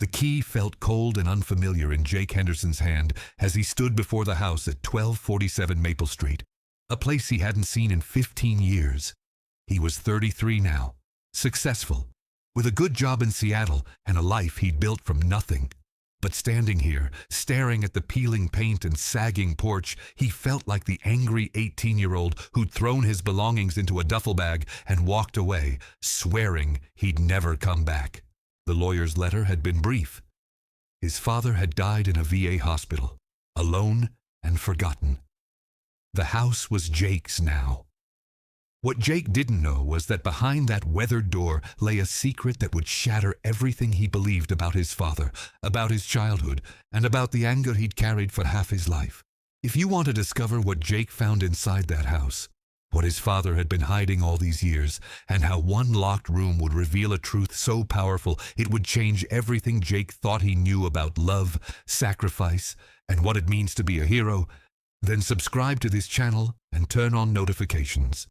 The key felt cold and unfamiliar in Jake Henderson's hand as he stood before the house at 1247 Maple Street, a place he hadn't seen in 15 years. He was 33 now, successful, with a good job in Seattle and a life he'd built from nothing. But standing here, staring at the peeling paint and sagging porch, he felt like the angry 18-year-old who'd thrown his belongings into a duffel bag and walked away, swearing he'd never come back. The lawyer's letter had been brief. His father had died in a VA hospital, alone and forgotten. The house was Jake's now. What Jake didn't know was that behind that weathered door lay a secret that would shatter everything he believed about his father, about his childhood, and about the anger he'd carried for half his life. If you want to discover what Jake found inside that house, what his father had been hiding all these years, and how one locked room would reveal a truth so powerful it would change everything Jake thought he knew about love, sacrifice, and what it means to be a hero, then subscribe to this channel and turn on notifications.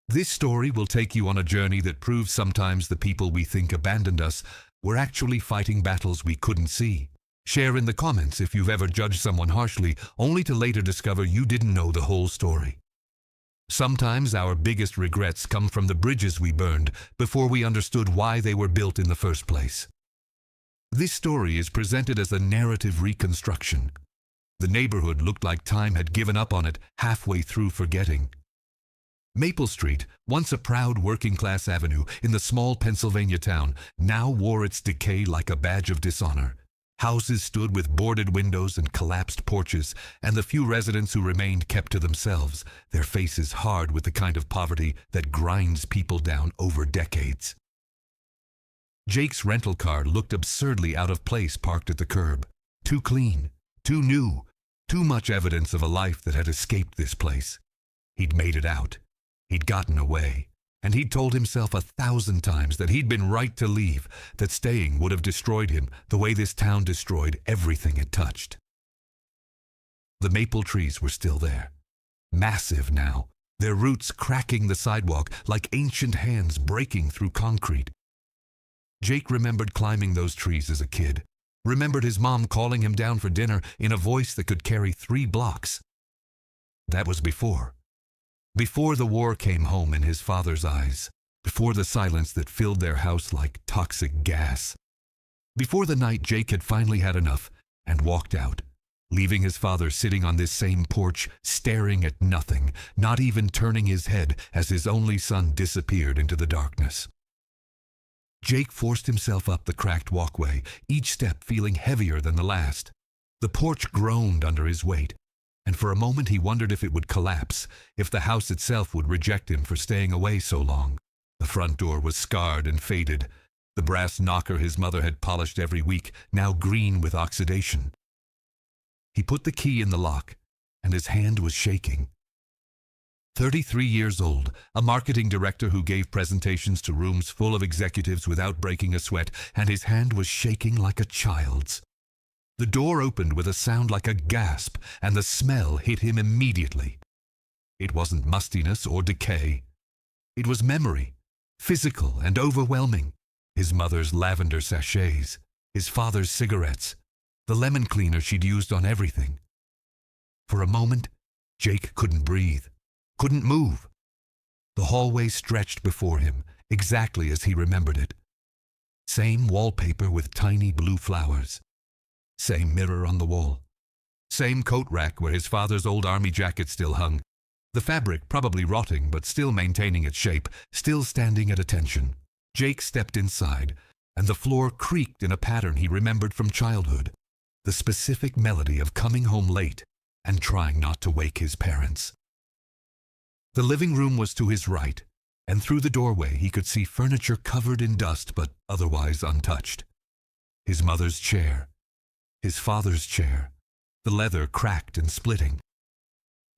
This story will take you on a journey that proves sometimes the people we think abandoned us were actually fighting battles we couldn't see. Share in the comments if you've ever judged someone harshly, only to later discover you didn't know the whole story. Sometimes our biggest regrets come from the bridges we burned before we understood why they were built in the first place. This story is presented as a narrative reconstruction. The neighborhood looked like time had given up on it halfway through forgetting. Maple Street, once a proud working-class avenue in the small Pennsylvania town, now wore its decay like a badge of dishonor. Houses stood with boarded windows and collapsed porches, and the few residents who remained kept to themselves, their faces hard with the kind of poverty that grinds people down over decades. Jake's rental car looked absurdly out of place parked at the curb. Too clean, too new, too much evidence of a life that had escaped this place. He'd made it out. He'd gotten away, and he'd told himself 1,000 times that he'd been right to leave, that staying would have destroyed him the way this town destroyed everything it touched. The maple trees were still there, massive now, their roots cracking the sidewalk like ancient hands breaking through concrete. Jake remembered climbing those trees as a kid, remembered his mom calling him down for dinner in a voice that could carry 3 blocks. That was before the war came home in his father's eyes, before the silence that filled their house like toxic gas, before the night Jake had finally had enough and walked out, leaving his father sitting on this same porch, staring at nothing, not even turning his head as his only son disappeared into the darkness. Jake forced himself up the cracked walkway, each step feeling heavier than the last. The porch groaned under his weight, and for a moment he wondered if it would collapse, if the house itself would reject him for staying away so long. The front door was scarred and faded, the brass knocker his mother had polished every week, now green with oxidation. He put the key in the lock, and his hand was shaking. 33 years old, a marketing director who gave presentations to rooms full of executives without breaking a sweat, and his hand was shaking like a child's. The door opened with a sound like a gasp, and the smell hit him immediately. It wasn't mustiness or decay. It was memory, physical and overwhelming. His mother's lavender sachets, his father's cigarettes, the lemon cleaner she'd used on everything. For a moment, Jake couldn't breathe, couldn't move. The hallway stretched before him, exactly as he remembered it. Same wallpaper with tiny blue flowers. Same mirror on the wall. Same coat rack where his father's old army jacket still hung. The fabric probably rotting but still maintaining its shape, still standing at attention. Jake stepped inside, and the floor creaked in a pattern he remembered from childhood. The specific melody of coming home late and trying not to wake his parents. The living room was to his right, and through the doorway he could see furniture covered in dust but otherwise untouched. His mother's chair. His father's chair, the leather cracked and splitting.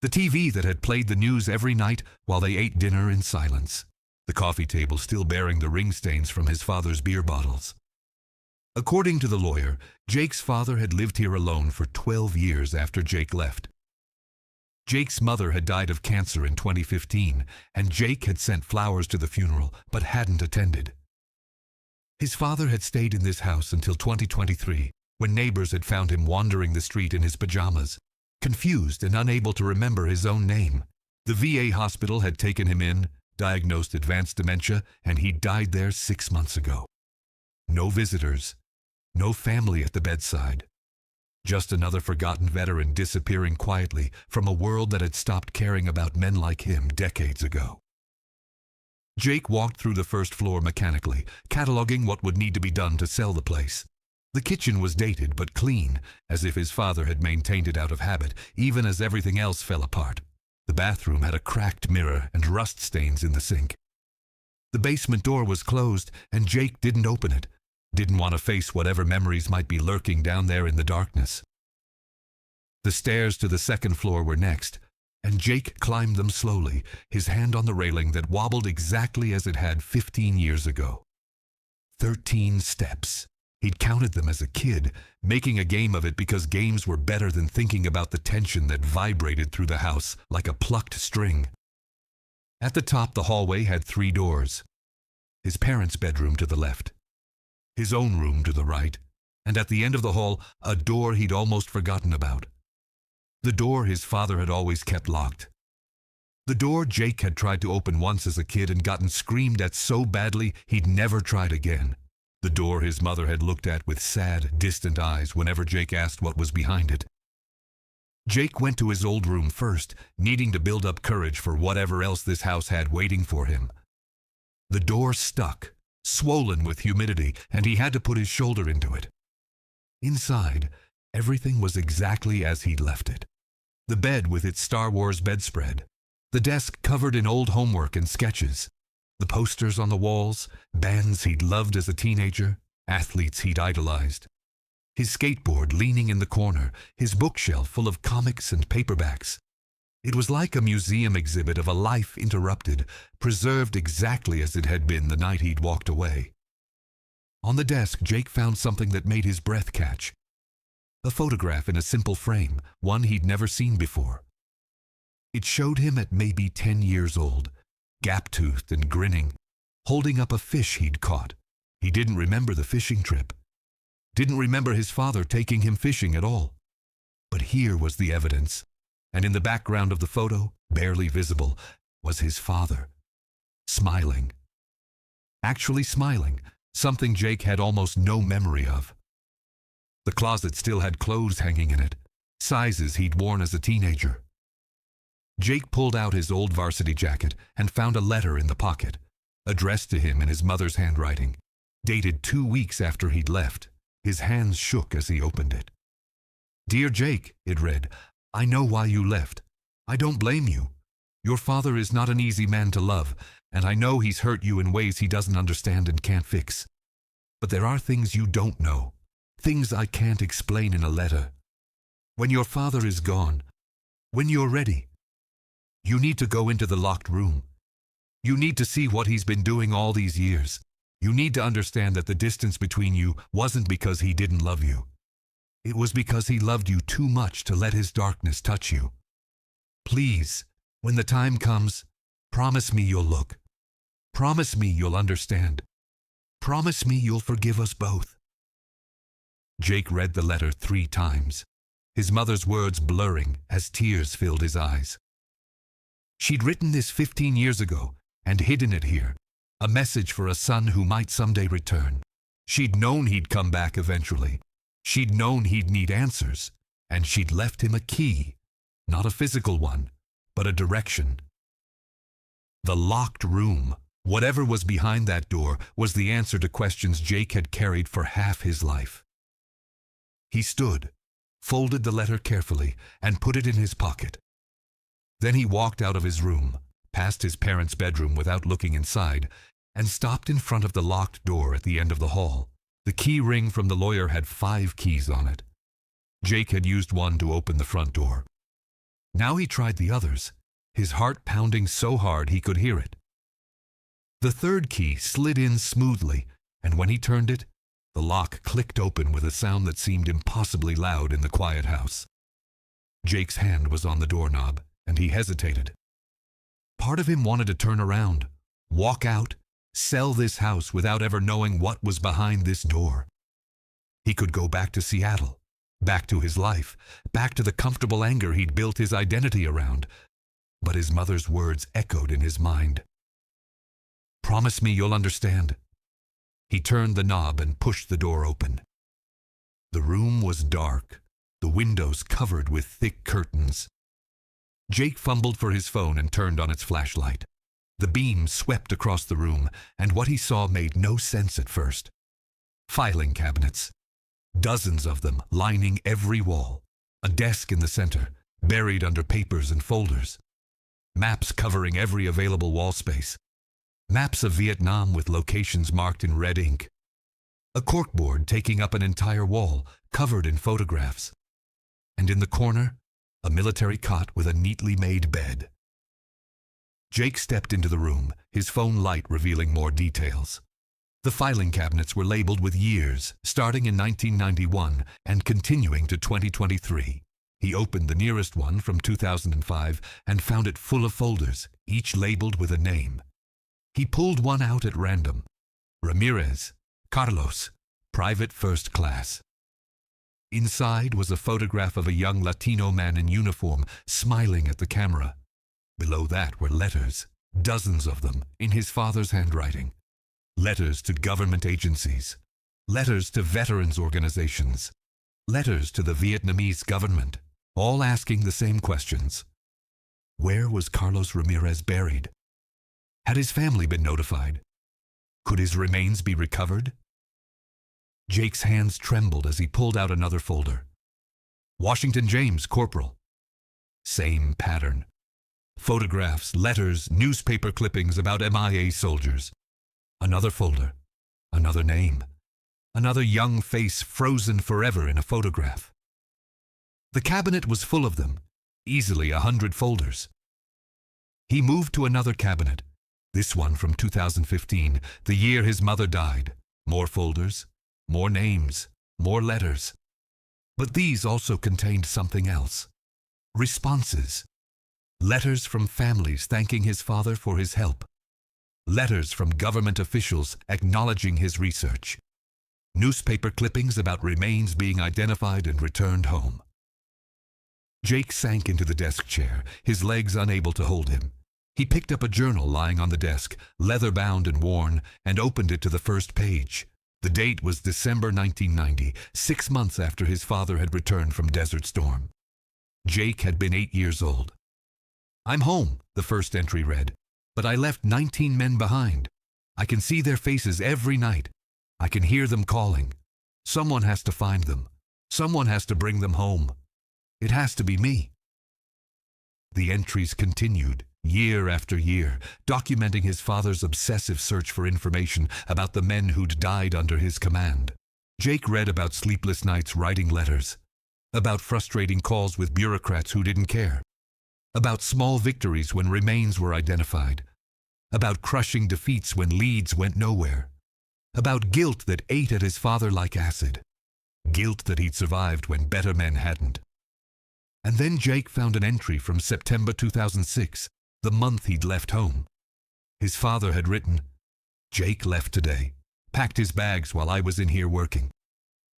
The TV that had played the news every night while they ate dinner in silence. The coffee table still bearing the ring stains from his father's beer bottles. According to the lawyer, Jake's father had lived here alone for 12 years after Jake left. Jake's mother had died of cancer in 2015, and Jake had sent flowers to the funeral but hadn't attended. His father had stayed in this house until 2023, when neighbors had found him wandering the street in his pajamas, confused and unable to remember his own name. The VA hospital had taken him in, diagnosed advanced dementia, and he died there 6 months ago. No visitors, no family at the bedside. Just another forgotten veteran disappearing quietly from a world that had stopped caring about men like him decades ago. Jake walked through the first floor mechanically, cataloging what would need to be done to sell the place. The kitchen was dated but clean, as if his father had maintained it out of habit, even as everything else fell apart. The bathroom had a cracked mirror and rust stains in the sink. The basement door was closed, and Jake didn't open it. Didn't want to face whatever memories might be lurking down there in the darkness. The stairs to the second floor were next, and Jake climbed them slowly, his hand on the railing that wobbled exactly as it had 15 years ago. 13 steps. He'd counted them as a kid, making a game of it because games were better than thinking about the tension that vibrated through the house like a plucked string. At the top, the hallway had 3 doors. His parents' bedroom to the left, his own room to the right, and at the end of the hall, a door he'd almost forgotten about. The door his father had always kept locked. The door Jake had tried to open once as a kid and gotten screamed at so badly he'd never tried again. The door his mother had looked at with sad, distant eyes whenever Jake asked what was behind it. Jake went to his old room first, needing to build up courage for whatever else this house had waiting for him. The door stuck, swollen with humidity, and he had to put his shoulder into it. Inside, everything was exactly as he'd left it. The bed with its Star Wars bedspread, the desk covered in old homework and sketches, the posters on the walls, bands he'd loved as a teenager, athletes he'd idolized. His skateboard leaning in the corner, his bookshelf full of comics and paperbacks. It was like a museum exhibit of a life interrupted, preserved exactly as it had been the night he'd walked away. On the desk, Jake found something that made his breath catch. A photograph in a simple frame, one he'd never seen before. It showed him at maybe 10 years old, gap-toothed and grinning, holding up a fish he'd caught. He didn't remember the fishing trip. Didn't remember his father taking him fishing at all. But here was the evidence. And in the background of the photo, barely visible, was his father, smiling. Actually smiling, something Jake had almost no memory of. The closet still had clothes hanging in it, sizes he'd worn as a teenager. Jake pulled out his old varsity jacket and found a letter in the pocket, addressed to him in his mother's handwriting, dated 2 weeks after he'd left. His hands shook as he opened it. "Dear Jake," it read, "I know why you left. I don't blame you. Your father is not an easy man to love, and I know he's hurt you in ways he doesn't understand and can't fix. But there are things you don't know, things I can't explain in a letter. When your father is gone, when you're ready, you need to go into the locked room. You need to see what he's been doing all these years. You need to understand that the distance between you wasn't because he didn't love you. It was because he loved you too much to let his darkness touch you. Please, when the time comes, promise me you'll look. Promise me you'll understand. Promise me you'll forgive us both." Jake read the letter 3 times, his mother's words blurring as tears filled his eyes. She'd written this 15 years ago and hidden it here, a message for a son who might someday return. She'd known he'd come back eventually. She'd known he'd need answers, and she'd left him a key, not a physical one, but a direction. The locked room, whatever was behind that door, was the answer to questions Jake had carried for half his life. He stood, folded the letter carefully, and put it in his pocket. Then he walked out of his room, past his parents' bedroom without looking inside, and stopped in front of the locked door at the end of the hall. The key ring from the lawyer had 5 keys on it. Jake had used one to open the front door. Now he tried the others, his heart pounding so hard he could hear it. The 3rd key slid in smoothly, and when he turned it, the lock clicked open with a sound that seemed impossibly loud in the quiet house. Jake's hand was on the doorknob, and he hesitated. Part of him wanted to turn around, walk out, Sell this house without ever knowing what was behind this door. He could go back to Seattle, back to his life, back to the comfortable anger he'd built his identity around. But his mother's words echoed in his mind. Promise me you'll understand. He turned the knob and pushed the door open. The room was dark, the windows covered with thick curtains. Jake fumbled for his phone and turned on its flashlight. The beam swept across the room, and what he saw made no sense at first. Filing cabinets, dozens of them lining every wall, a desk in the center, buried under papers and folders, maps covering every available wall space, maps of Vietnam with locations marked in red ink, a corkboard taking up an entire wall covered in photographs, and in the corner, a military cot with a neatly made bed. Jake stepped into the room, his phone light revealing more details. The filing cabinets were labeled with years, starting in 1991 and continuing to 2023. He opened the nearest one from 2005 and found it full of folders, each labeled with a name. He pulled one out at random. Ramirez, Carlos, Private First Class. Inside was a photograph of a young Latino man in uniform, smiling at the camera. Below that were letters, dozens of them, in his father's handwriting. Letters to government agencies, letters to veterans organizations, letters to the Vietnamese government, all asking the same questions. Where was Carlos Ramirez buried? Had his family been notified? Could his remains be recovered? Jake's hands trembled as he pulled out another folder. Washington James, Corporal. Same pattern. Photographs, letters, newspaper clippings about MIA soldiers. Another folder, another name, another young face frozen forever in a photograph. The cabinet was full of them, easily 100 folders. He moved to another cabinet, this one from 2015, the year his mother died. More folders, more names, more letters. But these also contained something else. Responses. Letters from families thanking his father for his help. Letters from government officials acknowledging his research. Newspaper clippings about remains being identified and returned home. Jake sank into the desk chair, his legs unable to hold him. He picked up a journal lying on the desk, leather-bound and worn, and opened it to the first page. The date was December 1990, 6 months after his father had returned from Desert Storm. Jake had been 8 years old. I'm home, the first entry read, but I left 19 men behind. I can see their faces every night. I can hear them calling. Someone has to find them. Someone has to bring them home. It has to be me. The entries continued, year after year, documenting his father's obsessive search for information about the men who'd died under his command. Jake read about sleepless nights writing letters, about frustrating calls with bureaucrats who didn't care, about small victories when remains were identified, about crushing defeats when leads went nowhere, about guilt that ate at his father like acid, guilt that he'd survived when better men hadn't. And then Jake found an entry from September 2006, the month he'd left home. His father had written, Jake left today, packed his bags while I was in here working.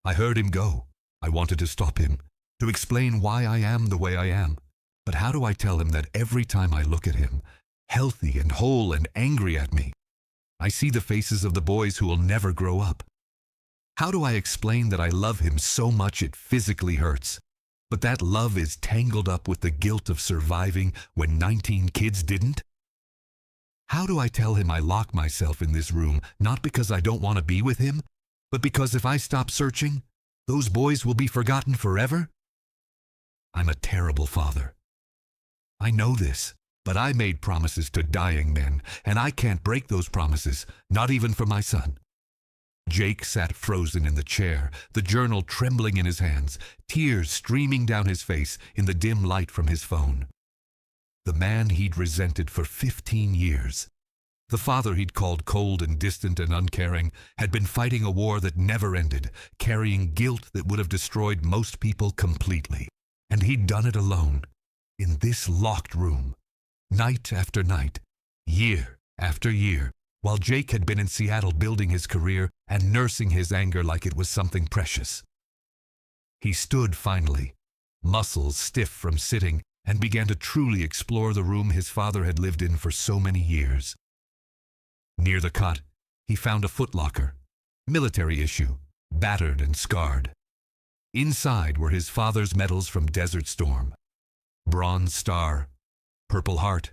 I heard him go. I wanted to stop him, to explain why I am the way I am. But how do I tell him that every time I look at him, healthy and whole and angry at me, I see the faces of the boys who will never grow up? How do I explain that I love him so much it physically hurts, but that love is tangled up with the guilt of surviving when 19 kids didn't? How do I tell him I lock myself in this room not because I don't want to be with him, but because if I stop searching, those boys will be forgotten forever? I'm a terrible father. I know this, but I made promises to dying men, and I can't break those promises, not even for my son. Jake sat frozen in the chair, the journal trembling in his hands, tears streaming down his face in the dim light from his phone. The man he'd resented for 15 years, the father he'd called cold and distant and uncaring, had been fighting a war that never ended, carrying guilt that would have destroyed most people completely. And he'd done it alone, in this locked room, night after night, year after year, while Jake had been in Seattle building his career and nursing his anger like it was something precious. He stood finally, muscles stiff from sitting, and began to truly explore the room his father had lived in for so many years. Near the cot, he found a footlocker, military issue, battered and scarred. Inside were his father's medals from Desert Storm, Bronze Star, Purple Heart,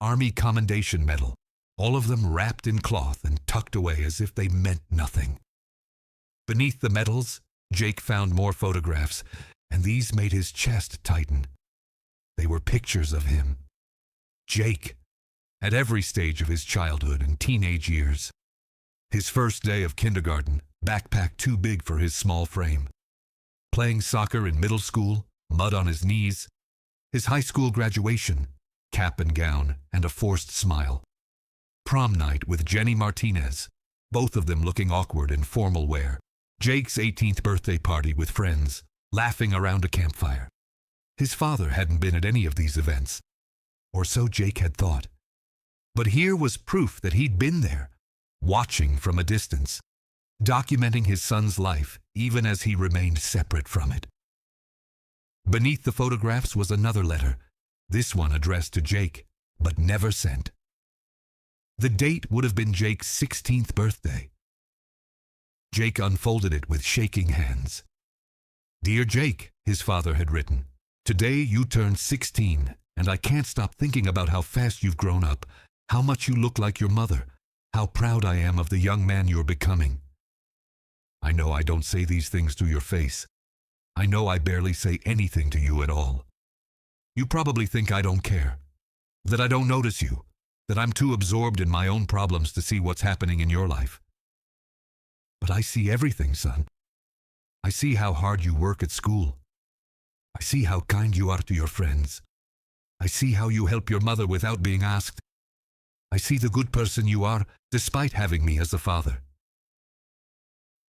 Army Commendation Medal, all of them wrapped in cloth and tucked away as if they meant nothing. Beneath the medals, Jake found more photographs, and these made his chest tighten. They were pictures of him, Jake, at every stage of his childhood and teenage years. His first day of kindergarten, backpack too big for his small frame. Playing soccer in middle school, mud on his knees. His high school graduation, cap and gown, and a forced smile. Prom night with Jenny Martinez, both of them looking awkward in formal wear. Jake's 18th birthday party with friends, laughing around a campfire. His father hadn't been at any of these events, or so Jake had thought. But here was proof that he'd been there, watching from a distance, documenting his son's life even as he remained separate from it. Beneath the photographs was another letter, this one addressed to Jake, but never sent. The date would have been Jake's 16th birthday. Jake unfolded it with shaking hands. "Dear Jake," his father had written, "today you turned 16, and I can't stop thinking about how fast you've grown up, how much you look like your mother, how proud I am of the young man you're becoming. I know I don't say these things to your face. I know I barely say anything to you at all. You probably think I don't care, that I don't notice you, that I'm too absorbed in my own problems to see what's happening in your life. But I see everything, son. I see how hard you work at school. I see how kind you are to your friends. I see how you help your mother without being asked. I see the good person you are, despite having me as a father."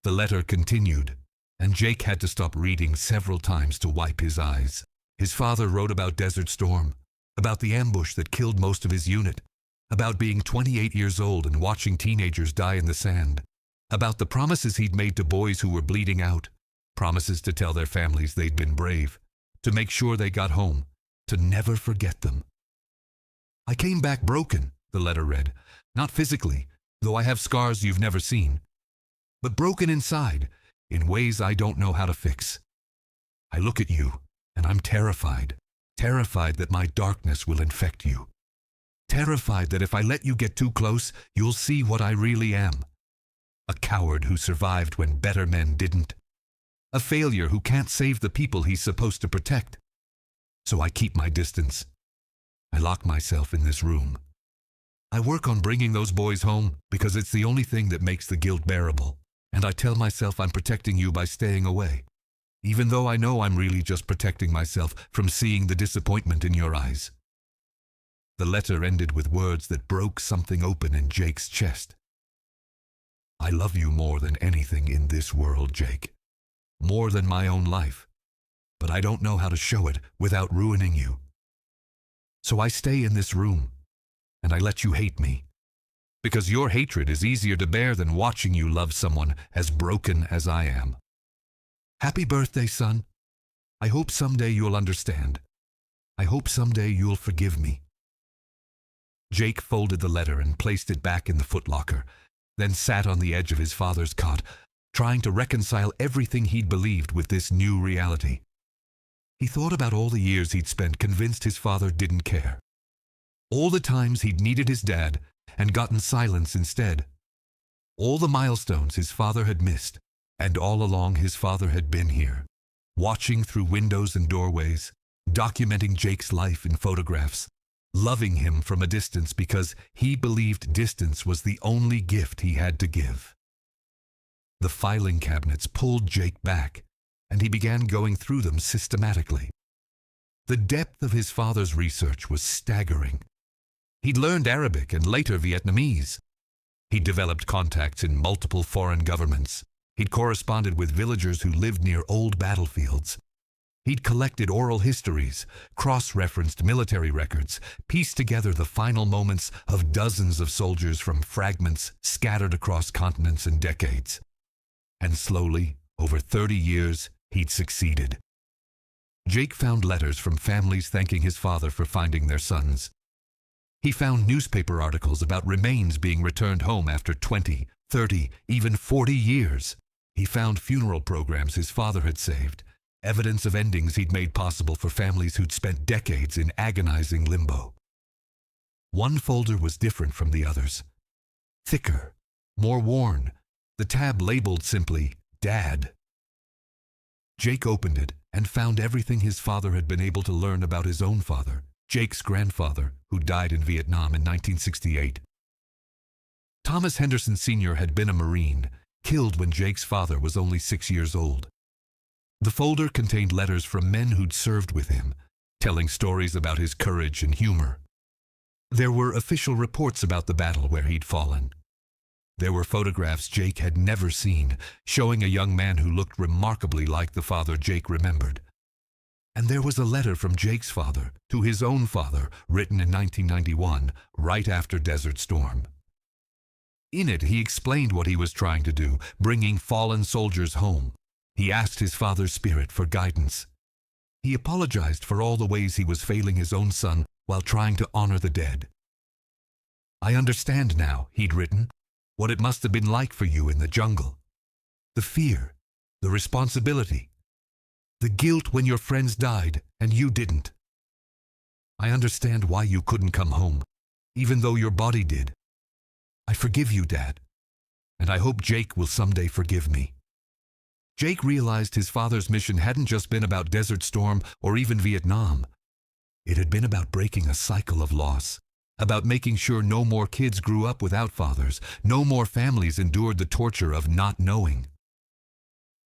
The letter continued, and Jake had to stop reading several times to wipe his eyes. His father wrote about Desert Storm, about the ambush that killed most of his unit, about being 28 years old and watching teenagers die in the sand, about the promises he'd made to boys who were bleeding out, promises to tell their families they'd been brave, to make sure they got home, to never forget them. "I came back broken," the letter read, "not physically, though I have scars you've never seen, but broken inside, in ways I don't know how to fix. I look at you, and I'm terrified, terrified that my darkness will infect you. Terrified that if I let you get too close, you'll see what I really am. A coward who survived when better men didn't. A failure who can't save the people he's supposed to protect. So I keep my distance. I lock myself in this room. I work on bringing those boys home because it's the only thing that makes the guilt bearable. And I tell myself I'm protecting you by staying away, even though I know I'm really just protecting myself from seeing the disappointment in your eyes." The letter ended with words that broke something open in Jake's chest. "I love you more than anything in this world, Jake. More than my own life. But I don't know how to show it without ruining you. So I stay in this room, and I let you hate me. Because your hatred is easier to bear than watching you love someone as broken as I am. Happy birthday, son. I hope someday you'll understand. I hope someday you'll forgive me." Jake folded the letter and placed it back in the footlocker, then sat on the edge of his father's cot, trying to reconcile everything he'd believed with this new reality. He thought about all the years he'd spent convinced his father didn't care. All the times he'd needed his dad and gotten silence instead. All the milestones his father had missed, and all along his father had been here, watching through windows and doorways, documenting Jake's life in photographs, loving him from a distance because he believed distance was the only gift he had to give. The filing cabinets pulled Jake back, and he began going through them systematically. The depth of his father's research was staggering. He'd learned Arabic and later Vietnamese. He'd developed contacts in multiple foreign governments. He'd corresponded with villagers who lived near old battlefields. He'd collected oral histories, cross-referenced military records, pieced together the final moments of dozens of soldiers from fragments scattered across continents and decades. And slowly, over 30 years, he'd succeeded. Jake found letters from families thanking his father for finding their sons. He found newspaper articles about remains being returned home after 20, 30, even 40 years. He found funeral programs his father had saved, evidence of endings he'd made possible for families who'd spent decades in agonizing limbo. One folder was different from the others. Thicker, more worn, the tab labeled simply, Dad. Jake opened it and found everything his father had been able to learn about his own father, Jake's grandfather, who died in Vietnam in 1968. Thomas Henderson Sr. had been a Marine, killed when Jake's father was only 6 years old. The folder contained letters from men who'd served with him, telling stories about his courage and humor. There were official reports about the battle where he'd fallen. There were photographs Jake had never seen, showing a young man who looked remarkably like the father Jake remembered. And there was a letter from Jake's father to his own father, written in 1991, right after Desert Storm. In it, he explained what he was trying to do, bringing fallen soldiers home. He asked his father's spirit for guidance. He apologized for all the ways he was failing his own son while trying to honor the dead. I understand now, he'd written, what it must have been like for you in the jungle. The fear, the responsibility, the guilt when your friends died and you didn't. I understand why you couldn't come home, even though your body did. I forgive you, Dad, and I hope Jake will someday forgive me. Jake realized his father's mission hadn't just been about Desert Storm or even Vietnam. It had been about breaking a cycle of loss, about making sure no more kids grew up without fathers, no more families endured the torture of not knowing.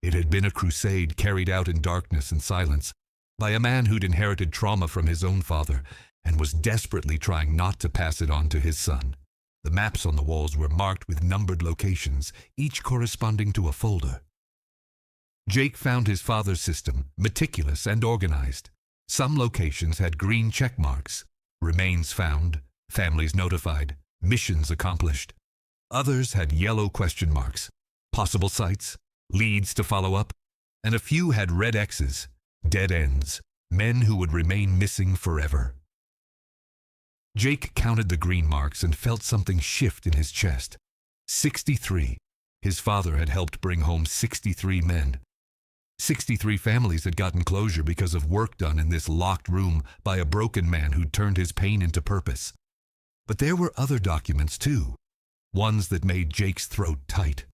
It had been a crusade carried out in darkness and silence by a man who'd inherited trauma from his own father and was desperately trying not to pass it on to his son. The maps on the walls were marked with numbered locations, each corresponding to a folder. Jake found his father's system meticulous and organized. Some locations had green check marks, remains found, families notified, missions accomplished. Others had yellow question marks, possible sites, leads to follow up, and a few had red X's, dead ends, men who would remain missing forever. Jake counted the green marks and felt something shift in his chest. 63. His father had helped bring home 63 men. 63 families had gotten closure because of work done in this locked room by a broken man who'd turned his pain into purpose. But there were other documents too, ones that made Jake's throat tight.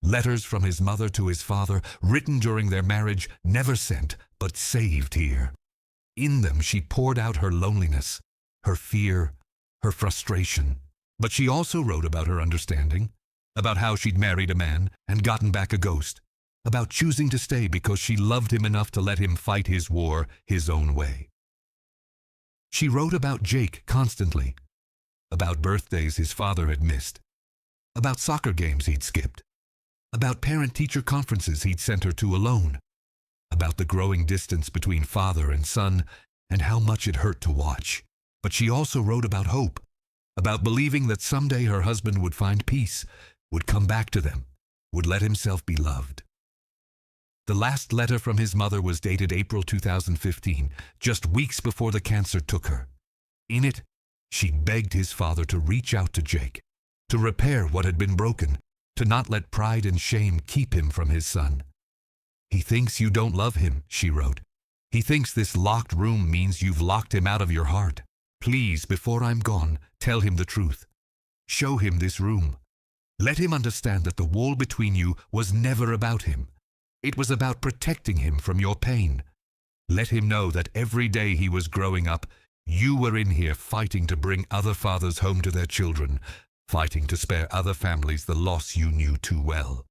Letters from his mother to his father, written during their marriage, never sent, but saved here. In them she poured out her loneliness, her fear, her frustration. But she also wrote about her understanding, about how she'd married a man and gotten back a ghost, about choosing to stay because she loved him enough to let him fight his war his own way. She wrote about Jake constantly, about birthdays his father had missed, about soccer games he'd skipped, about parent-teacher conferences he'd sent her to alone, about the growing distance between father and son and how much it hurt to watch. But she also wrote about hope, about believing that someday her husband would find peace, would come back to them, would let himself be loved. The last letter from his mother was dated April 2015, just weeks before the cancer took her. In it, she begged his father to reach out to Jake, to repair what had been broken, to not let pride and shame keep him from his son. He thinks you don't love him, she wrote. He thinks this locked room means you've locked him out of your heart. Please, before I'm gone, tell him the truth. Show him this room. Let him understand that the wall between you was never about him. It was about protecting him from your pain. Let him know that every day he was growing up, you were in here fighting to bring other fathers home to their children, fighting to spare other families the loss you knew too well.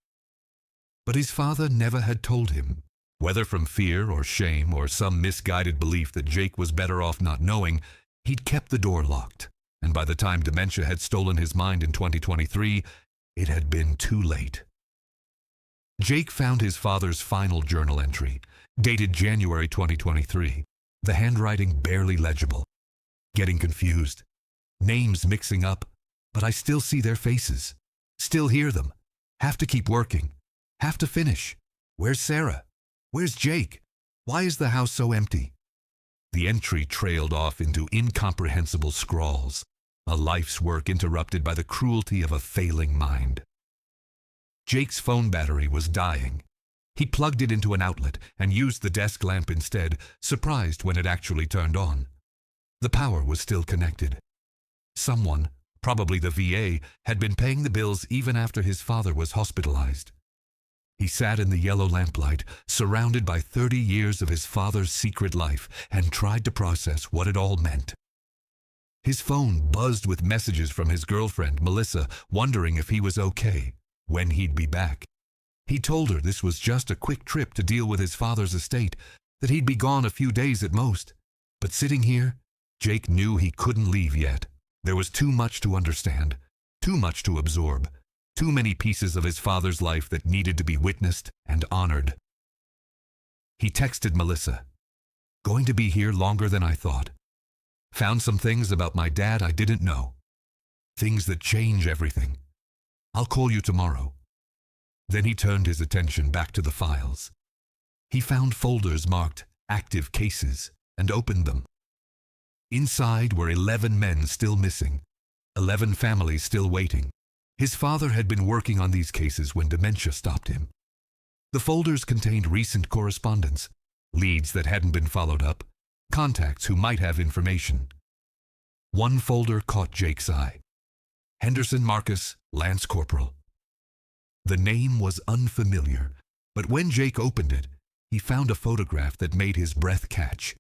But his father never had told him, whether from fear or shame or some misguided belief that Jake was better off not knowing, he'd kept the door locked, and by the time dementia had stolen his mind in 2023, it had been too late. Jake found his father's final journal entry, dated January 2023. The handwriting barely legible. Getting confused. Names mixing up, but I still see their faces. Still hear them. Have to keep working. Have to finish. Where's Sarah? Where's Jake? Why is the house so empty? The entry trailed off into incomprehensible scrawls, a life's work interrupted by the cruelty of a failing mind. Jake's phone battery was dying. He plugged it into an outlet and used the desk lamp instead, surprised when it actually turned on. The power was still connected. Someone, probably the VA, had been paying the bills even after his father was hospitalized. He sat in the yellow lamplight, surrounded by 30 years of his father's secret life, and tried to process what it all meant. His phone buzzed with messages from his girlfriend, Melissa, wondering if he was okay, when he'd be back. He told her this was just a quick trip to deal with his father's estate, that he'd be gone a few days at most. But sitting here, Jake knew he couldn't leave yet. There was too much to understand, too much to absorb, too many pieces of his father's life that needed to be witnessed and honored. He texted Melissa, "Going to be here longer than I thought. Found some things about my dad I didn't know. Things that change everything. I'll call you tomorrow." Then he turned his attention back to the files. He found folders marked active cases and opened them. Inside were 11 men still missing, 11 families still waiting. His father had been working on these cases when dementia stopped him. The folders contained recent correspondence, leads that hadn't been followed up, contacts who might have information. One folder caught Jake's eye. Henderson Marcus, Lance Corporal. The name was unfamiliar, but when Jake opened it, he found a photograph that made his breath catch.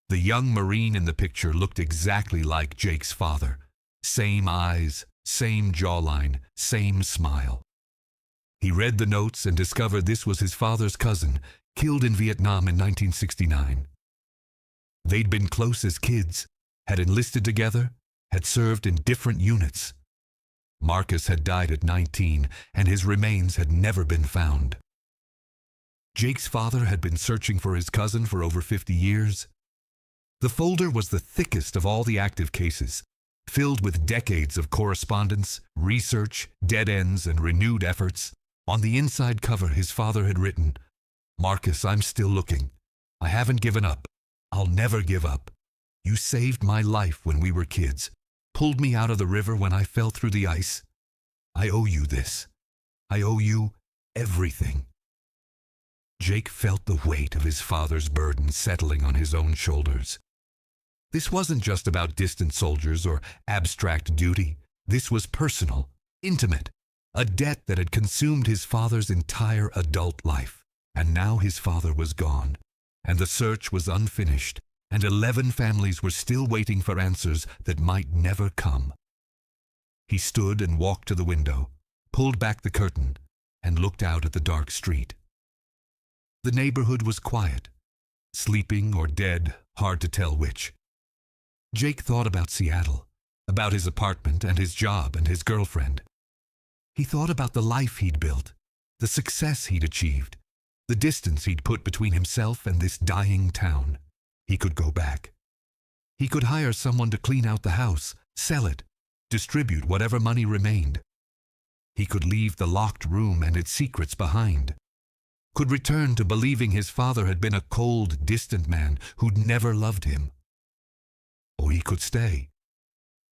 The young Marine in the picture looked exactly like Jake's father. Same eyes, same jawline, same smile. He read the notes and discovered this was his father's cousin, killed in Vietnam in 1969. They'd been close as kids, had enlisted together, had served in different units. Marcus had died at 19, and his remains had never been found. Jake's father had been searching for his cousin for over 50 years. The folder was the thickest of all the active cases, filled with decades of correspondence, research, dead ends, and renewed efforts. On the inside cover, his father had written, "Marcus, I'm still looking. I haven't given up. I'll never give up. You saved my life when we were kids, pulled me out of the river when I fell through the ice. I owe you this. I owe you everything." Jake felt the weight of his father's burden settling on his own shoulders. This wasn't just about distant soldiers or abstract duty. This was personal, intimate, a debt that had consumed his father's entire adult life. And now his father was gone, and the search was unfinished, and 11 families were still waiting for answers that might never come. He stood and walked to the window, pulled back the curtain, and looked out at the dark street. The neighborhood was quiet, sleeping or dead, hard to tell which. Jake thought about Seattle, about his apartment and his job and his girlfriend. He thought about the life he'd built, the success he'd achieved, the distance he'd put between himself and this dying town. He could go back. He could hire someone to clean out the house, sell it, distribute whatever money remained. He could leave the locked room and its secrets behind. Could return to believing his father had been a cold, distant man who'd never loved him. Or he could stay.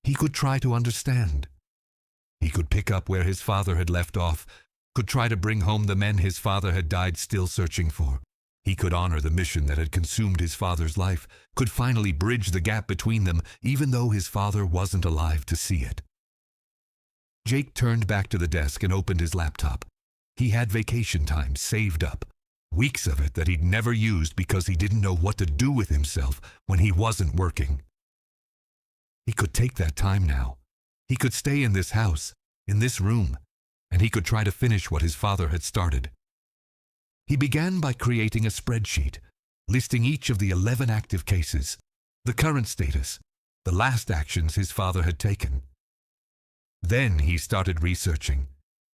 He could try to understand. He could pick up where his father had left off, could try to bring home the men his father had died still searching for. He could honor the mission that had consumed his father's life, could finally bridge the gap between them, even though his father wasn't alive to see it. Jake turned back to the desk and opened his laptop. He had vacation time saved up, weeks of it that he'd never used because he didn't know what to do with himself when he wasn't working. He could take that time now. He could stay in this house, in this room, and he could try to finish what his father had started. He began by creating a spreadsheet, listing each of the 11 active cases, the current status, the last actions his father had taken. Then he started researching,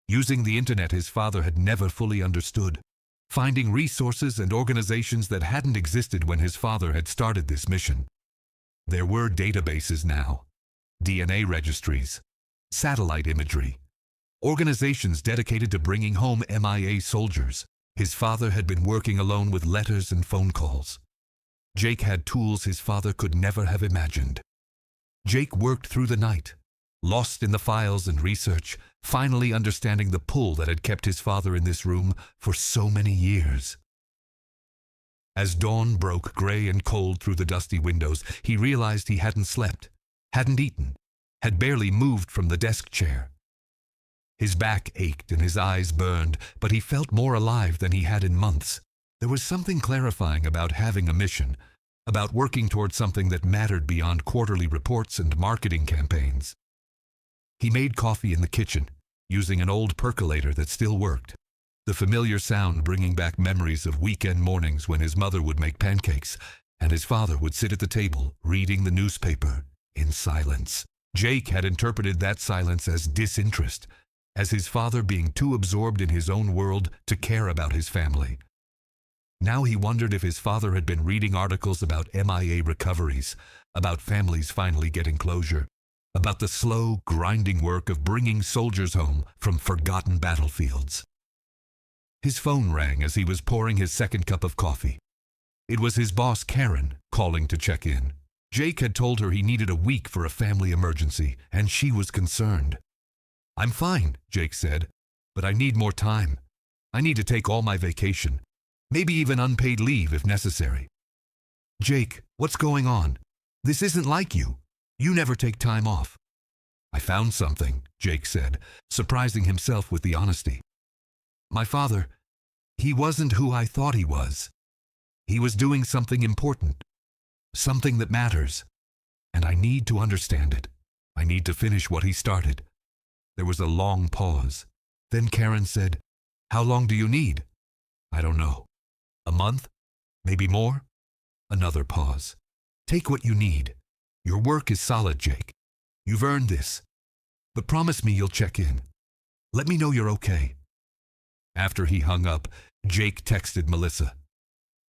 using the internet his father had never fully understood. finding resources and organizations that hadn't existed when his father had started this mission. There were databases now, DNA registries, satellite imagery, organizations dedicated to bringing home MIA soldiers. His father had been working alone with letters and phone calls. Jake had tools his father could never have imagined. Jake worked through the night, lost in the files and research, finally understanding the pull that had kept his father in this room for so many years. As dawn broke gray and cold through the dusty windows, he realized he hadn't slept, hadn't eaten, had barely moved from the desk chair. His back ached and his eyes burned, but he felt more alive than he had in months. There was something clarifying about having a mission, about working toward something that mattered beyond quarterly reports and marketing campaigns. He made coffee in the kitchen, using an old percolator that still worked, the familiar sound bringing back memories of weekend mornings when his mother would make pancakes and his father would sit at the table reading the newspaper in silence. Jake had interpreted that silence as disinterest, as his father being too absorbed in his own world to care about his family. Now he wondered if his father had been reading articles about MIA recoveries, about families finally getting closure, about the slow, grinding work of bringing soldiers home from forgotten battlefields. His phone rang as he was pouring his second cup of coffee. It was his boss, Karen, calling to check in. Jake had told her he needed a week for a family emergency, and she was concerned. "I'm fine," Jake said, "but I need more time. I need to take all my vacation, maybe even unpaid leave if necessary." "Jake, what's going on? This isn't like you. You never take time off." "I found something," Jake said, surprising himself with the honesty. "My father, he wasn't who I thought he was. He was doing something important, something that matters, and I need to understand it. I need to finish what he started." There was a long pause. Then Karen said, "How long do you need?" "I don't know. A month? Maybe more?" Another pause. "Take what you need. Your work is solid, Jake. You've earned this. But promise me you'll check in. Let me know you're okay." After he hung up, Jake texted Melissa.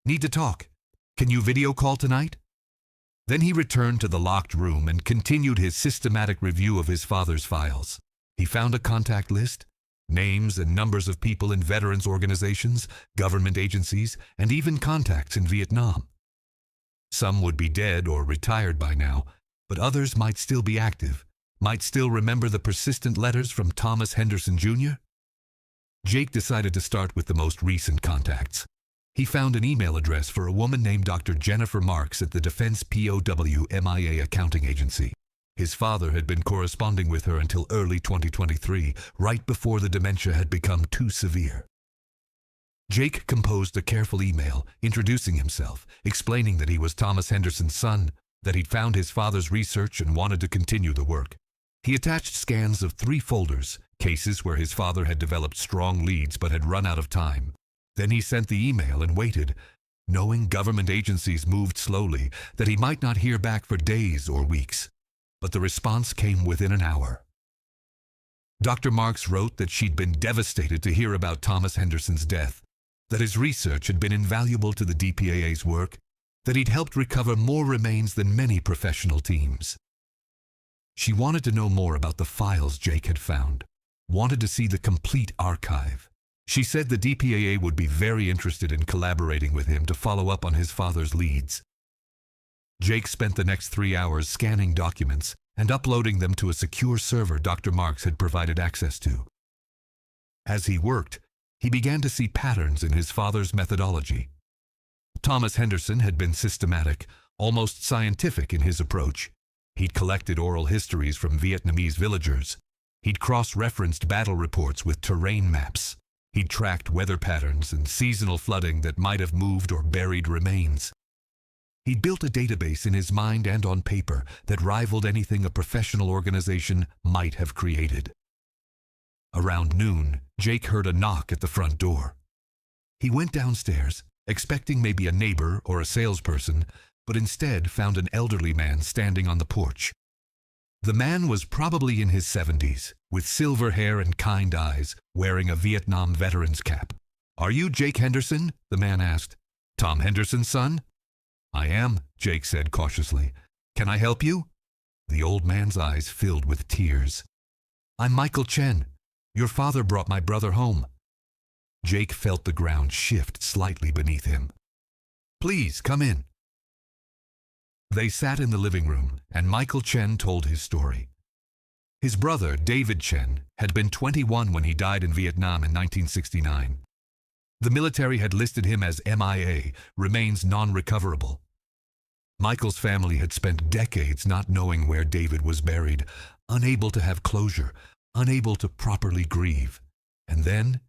"Need to talk. Can you video call tonight?" Then he returned to the locked room and continued his systematic review of his father's files. He found a contact list, names and numbers of people in veterans organizations, government agencies, and even contacts in Vietnam. Some would be dead or retired by now, but others might still be active, might still remember the persistent letters from Thomas Henderson Jr. Jake decided to start with the most recent contacts. He found an email address for a woman named Dr. Jennifer Marks at the Defense POW MIA Accounting Agency. His father had been corresponding with her until early 2023, right before the dementia had become too severe. Jake composed a careful email, introducing himself, explaining that he was Thomas Henderson's son, that he'd found his father's research and wanted to continue the work. He attached scans of 3 folders, cases where his father had developed strong leads but had run out of time. Then he sent the email and waited, knowing government agencies moved slowly, that he might not hear back for days or weeks. But the response came within an hour. Dr. Marks wrote that she'd been devastated to hear about Thomas Henderson's death, that his research had been invaluable to the DPAA's work, that he'd helped recover more remains than many professional teams. She wanted to know more about the files Jake had found, wanted to see the complete archive. She said the DPAA would be very interested in collaborating with him to follow up on his father's leads. Jake spent the next 3 hours scanning documents and uploading them to a secure server Dr. Marks had provided access to. As he worked, he began to see patterns in his father's methodology. Thomas Henderson had been systematic, almost scientific in his approach. He'd collected oral histories from Vietnamese villagers. He'd cross-referenced battle reports with terrain maps. He'd tracked weather patterns and seasonal flooding that might have moved or buried remains. He'd built a database in his mind and on paper that rivaled anything a professional organization might have created. Around noon, Jake heard a knock at the front door. He went downstairs, expecting maybe a neighbor or a salesperson, but instead found an elderly man standing on the porch. The man was probably in his 70s, with silver hair and kind eyes, wearing a Vietnam veteran's cap. "Are you Jake Henderson?" the man asked. "Tom Henderson's son?" "I am," Jake said cautiously. "Can I help you?" The old man's eyes filled with tears. "I'm Michael Chen. Your father brought my brother home." Jake felt the ground shift slightly beneath him. "Please, come in." They sat in the living room, and Michael Chen told his story. His brother, David Chen, had been 21 when he died in Vietnam in 1969. The military had listed him as MIA, remains non-recoverable. Michael's family had spent decades not knowing where David was buried, unable to have closure, unable to properly grieve. And then,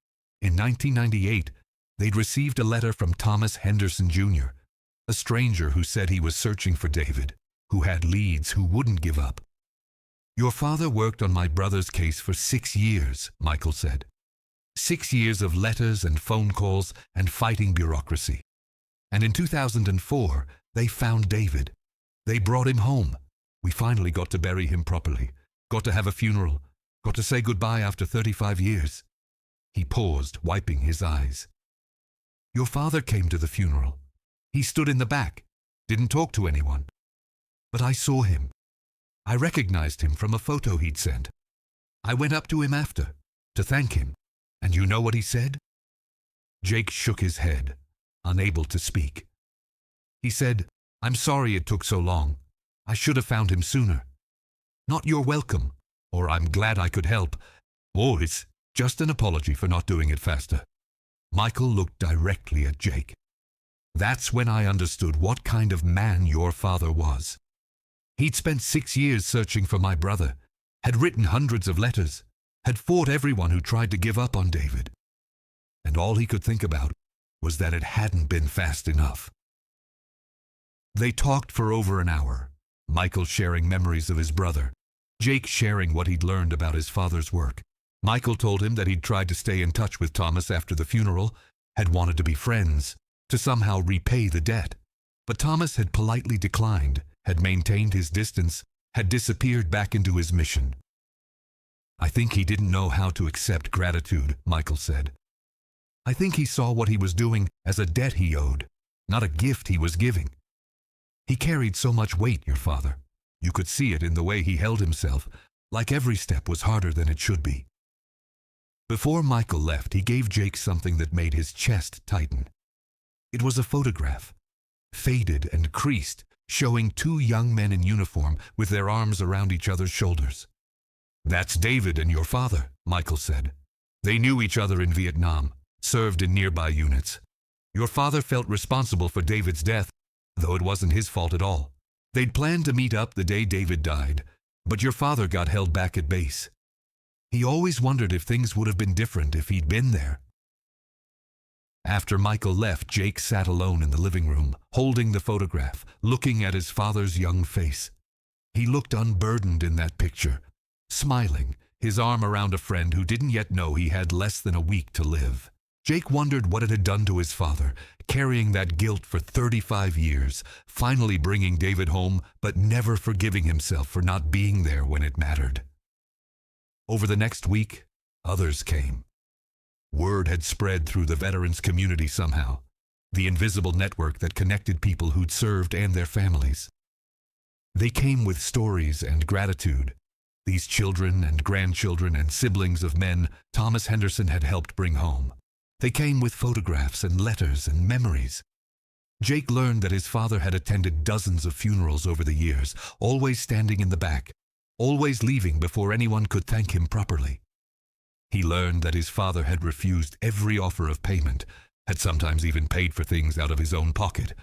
in 1998, they'd received a letter from Thomas Henderson Jr., a stranger who said he was searching for David, who had leads, who wouldn't give up. "Your father worked on my brother's case for 6 years," Michael said. 6 years of letters and phone calls and fighting bureaucracy. And in 2004, they found David. They brought him home. We finally got to bury him properly, got to have a funeral, got to say goodbye after 35 years. He paused, wiping his eyes. "Your father came to the funeral. He stood in the back, didn't talk to anyone. But I saw him. I recognized him from a photo he'd sent. I went up to him after, to thank him. And you know what he said?" Jake shook his head, unable to speak. He said, "I'm sorry it took so long. I should have found him sooner. Not you're welcome, or I'm glad I could help, or it's just an apology for not doing it faster." Michael looked directly at Jake. "That's when I understood what kind of man your father was. He'd spent 6 years searching for my brother, had written hundreds of letters, had fought everyone who tried to give up on David. And all he could think about was that it hadn't been fast enough." They talked for over an hour, Michael sharing memories of his brother, Jake sharing what he'd learned about his father's work. Michael told him that he'd tried to stay in touch with Thomas after the funeral, had wanted to be friends, to somehow repay the debt. But Thomas had politely declined, had maintained his distance, had disappeared back into his mission. "I think he didn't know how to accept gratitude," Michael said. "I think he saw what he was doing as a debt he owed, not a gift he was giving. He carried so much weight, your father. You could see it in the way he held himself, like every step was harder than it should be." Before Michael left, he gave Jake something that made his chest tighten. It was a photograph, faded and creased, showing 2 young men in uniform with their arms around each other's shoulders. "That's David and your father," Michael said. "They knew each other in Vietnam, served in nearby units. Your father felt responsible for David's death, though it wasn't his fault at all. They'd planned to meet up the day David died, but your father got held back at base. He always wondered if things would have been different if he'd been there." After Michael left, Jake sat alone in the living room, holding the photograph, looking at his father's young face. He looked unburdened in that picture, smiling, his arm around a friend who didn't yet know he had less than a week to live. Jake wondered what it had done to his father, carrying that guilt for 35 years, finally bringing David home, but never forgiving himself for not being there when it mattered. Over the next week, others came. Word had spread through the veterans community somehow, the invisible network that connected people who'd served and their families. They came with stories and gratitude, these children and grandchildren and siblings of men Thomas Henderson had helped bring home. They came with photographs and letters and memories. Jake learned that his father had attended dozens of funerals over the years, always standing in the back, always leaving before anyone could thank him properly. He learned that his father had refused every offer of payment, had sometimes even paid for things out of his own pocket.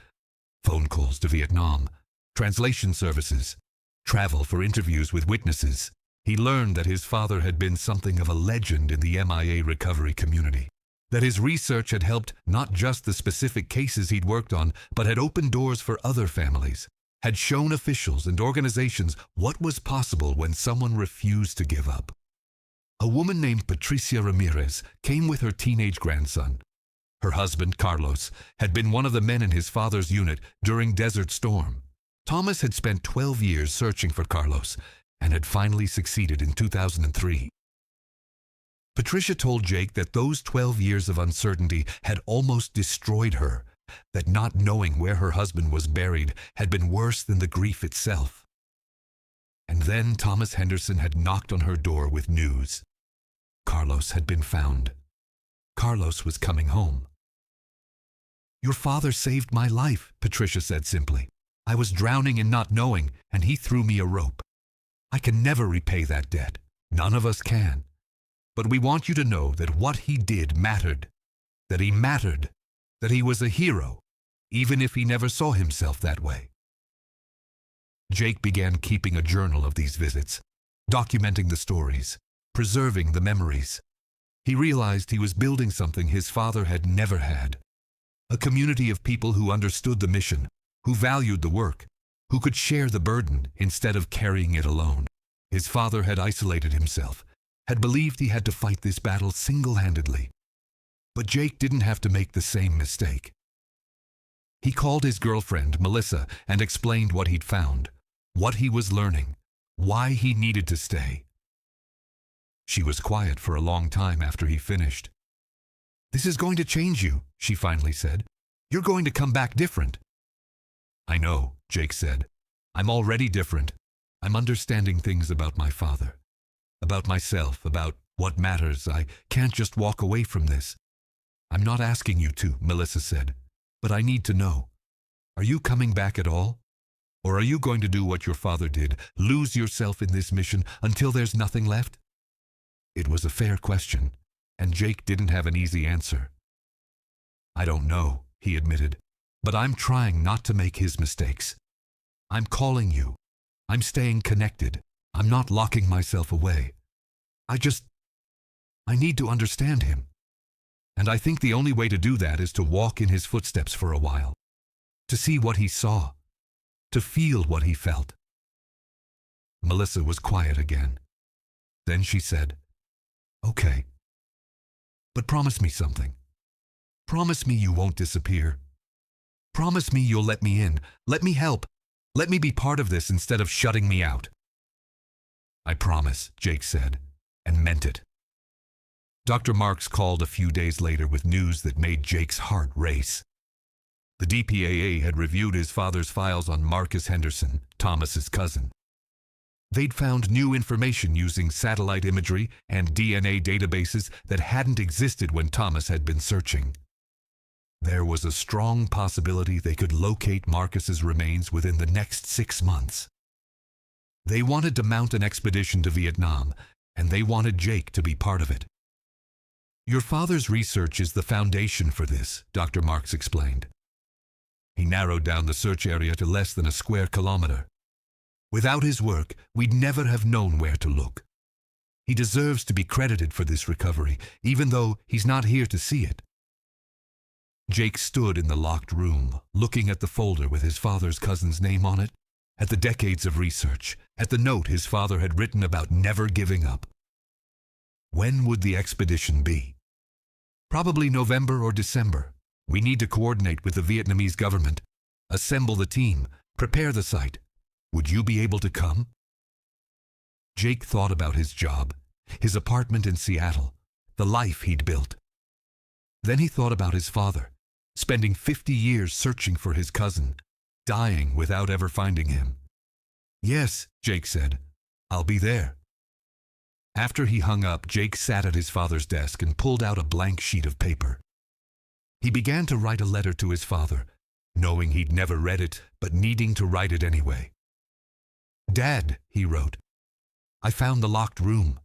Phone calls to Vietnam, translation services, travel for interviews with witnesses. He learned that his father had been something of a legend in the MIA recovery community, that his research had helped not just the specific cases he'd worked on, but had opened doors for other families, had shown officials and organizations what was possible when someone refused to give up. A woman named Patricia Ramirez came with her teenage grandson. Her husband, Carlos, had been one of the men in his father's unit during Desert Storm. Thomas had spent 12 years searching for Carlos and had finally succeeded in 2003. Patricia told Jake that those 12 years of uncertainty had almost destroyed her, that not knowing where her husband was buried had been worse than the grief itself. And then Thomas Henderson had knocked on her door with news. Carlos had been found. Carlos was coming home. "Your father saved my life," Patricia said simply. "I was drowning and not knowing, and he threw me a rope. I can never repay that debt. None of us can. But we want you to know that what he did mattered, that he mattered, that he was a hero, even if he never saw himself that way." Jake began keeping a journal of these visits, documenting the stories, preserving the memories. He realized he was building something his father had never had. A community of people who understood the mission, who valued the work, who could share the burden instead of carrying it alone. His father had isolated himself, had believed he had to fight this battle single-handedly. But Jake didn't have to make the same mistake. He called his girlfriend, Melissa, and explained what he'd found, what he was learning, why he needed to stay. She was quiet for a long time after he finished. "This is going to change you," she finally said. "You're going to come back different." "I know," Jake said. "I'm already different. I'm understanding things about my father, about myself, about what matters. I can't just walk away from this." "I'm not asking you to," Melissa said, "but I need to know. Are you coming back at all? Or are you going to do what your father did, lose yourself in this mission until there's nothing left?" It was a fair question, and Jake didn't have an easy answer. "I don't know," he admitted, "but I'm trying not to make his mistakes. I'm calling you. I'm staying connected. I'm not locking myself away. I need to understand him. And I think the only way to do that is to walk in his footsteps for a while, to see what he saw, to feel what he felt." Melissa was quiet again. Then she said, "Okay. But promise me something. Promise me you won't disappear. Promise me you'll let me in, let me help, let me be part of this instead of shutting me out." "I promise," Jake said, and meant it. Dr. Marks called a few days later with news that made Jake's heart race. The DPAA had reviewed his father's files on Marcus Henderson, Thomas's cousin. They'd found new information using satellite imagery and DNA databases that hadn't existed when Thomas had been searching. There was a strong possibility they could locate Marcus's remains within the next 6 months. They wanted to mount an expedition to Vietnam, and they wanted Jake to be part of it. "Your father's research is the foundation for this," Dr. Marks explained. He narrowed down the search area to less than a square kilometer. "Without his work, we'd never have known where to look. He deserves to be credited for this recovery, even though he's not here to see it." Jake stood in the locked room, looking at the folder with his father's cousin's name on it, at the decades of research, at the note his father had written about never giving up. When would the expedition be? Probably November or December. We need to coordinate with the Vietnamese government, assemble the team, prepare the site. Would you be able to come? Jake thought about his job, his apartment in Seattle, the life he'd built. Then he thought about his father, spending 50 years searching for his cousin, dying without ever finding him. "Yes," Jake said, "I'll be there." After he hung up, Jake sat at his father's desk and pulled out a blank sheet of paper. He began to write a letter to his father, knowing he'd never read it, but needing to write it anyway. "Dad," he wrote, "I found the locked room.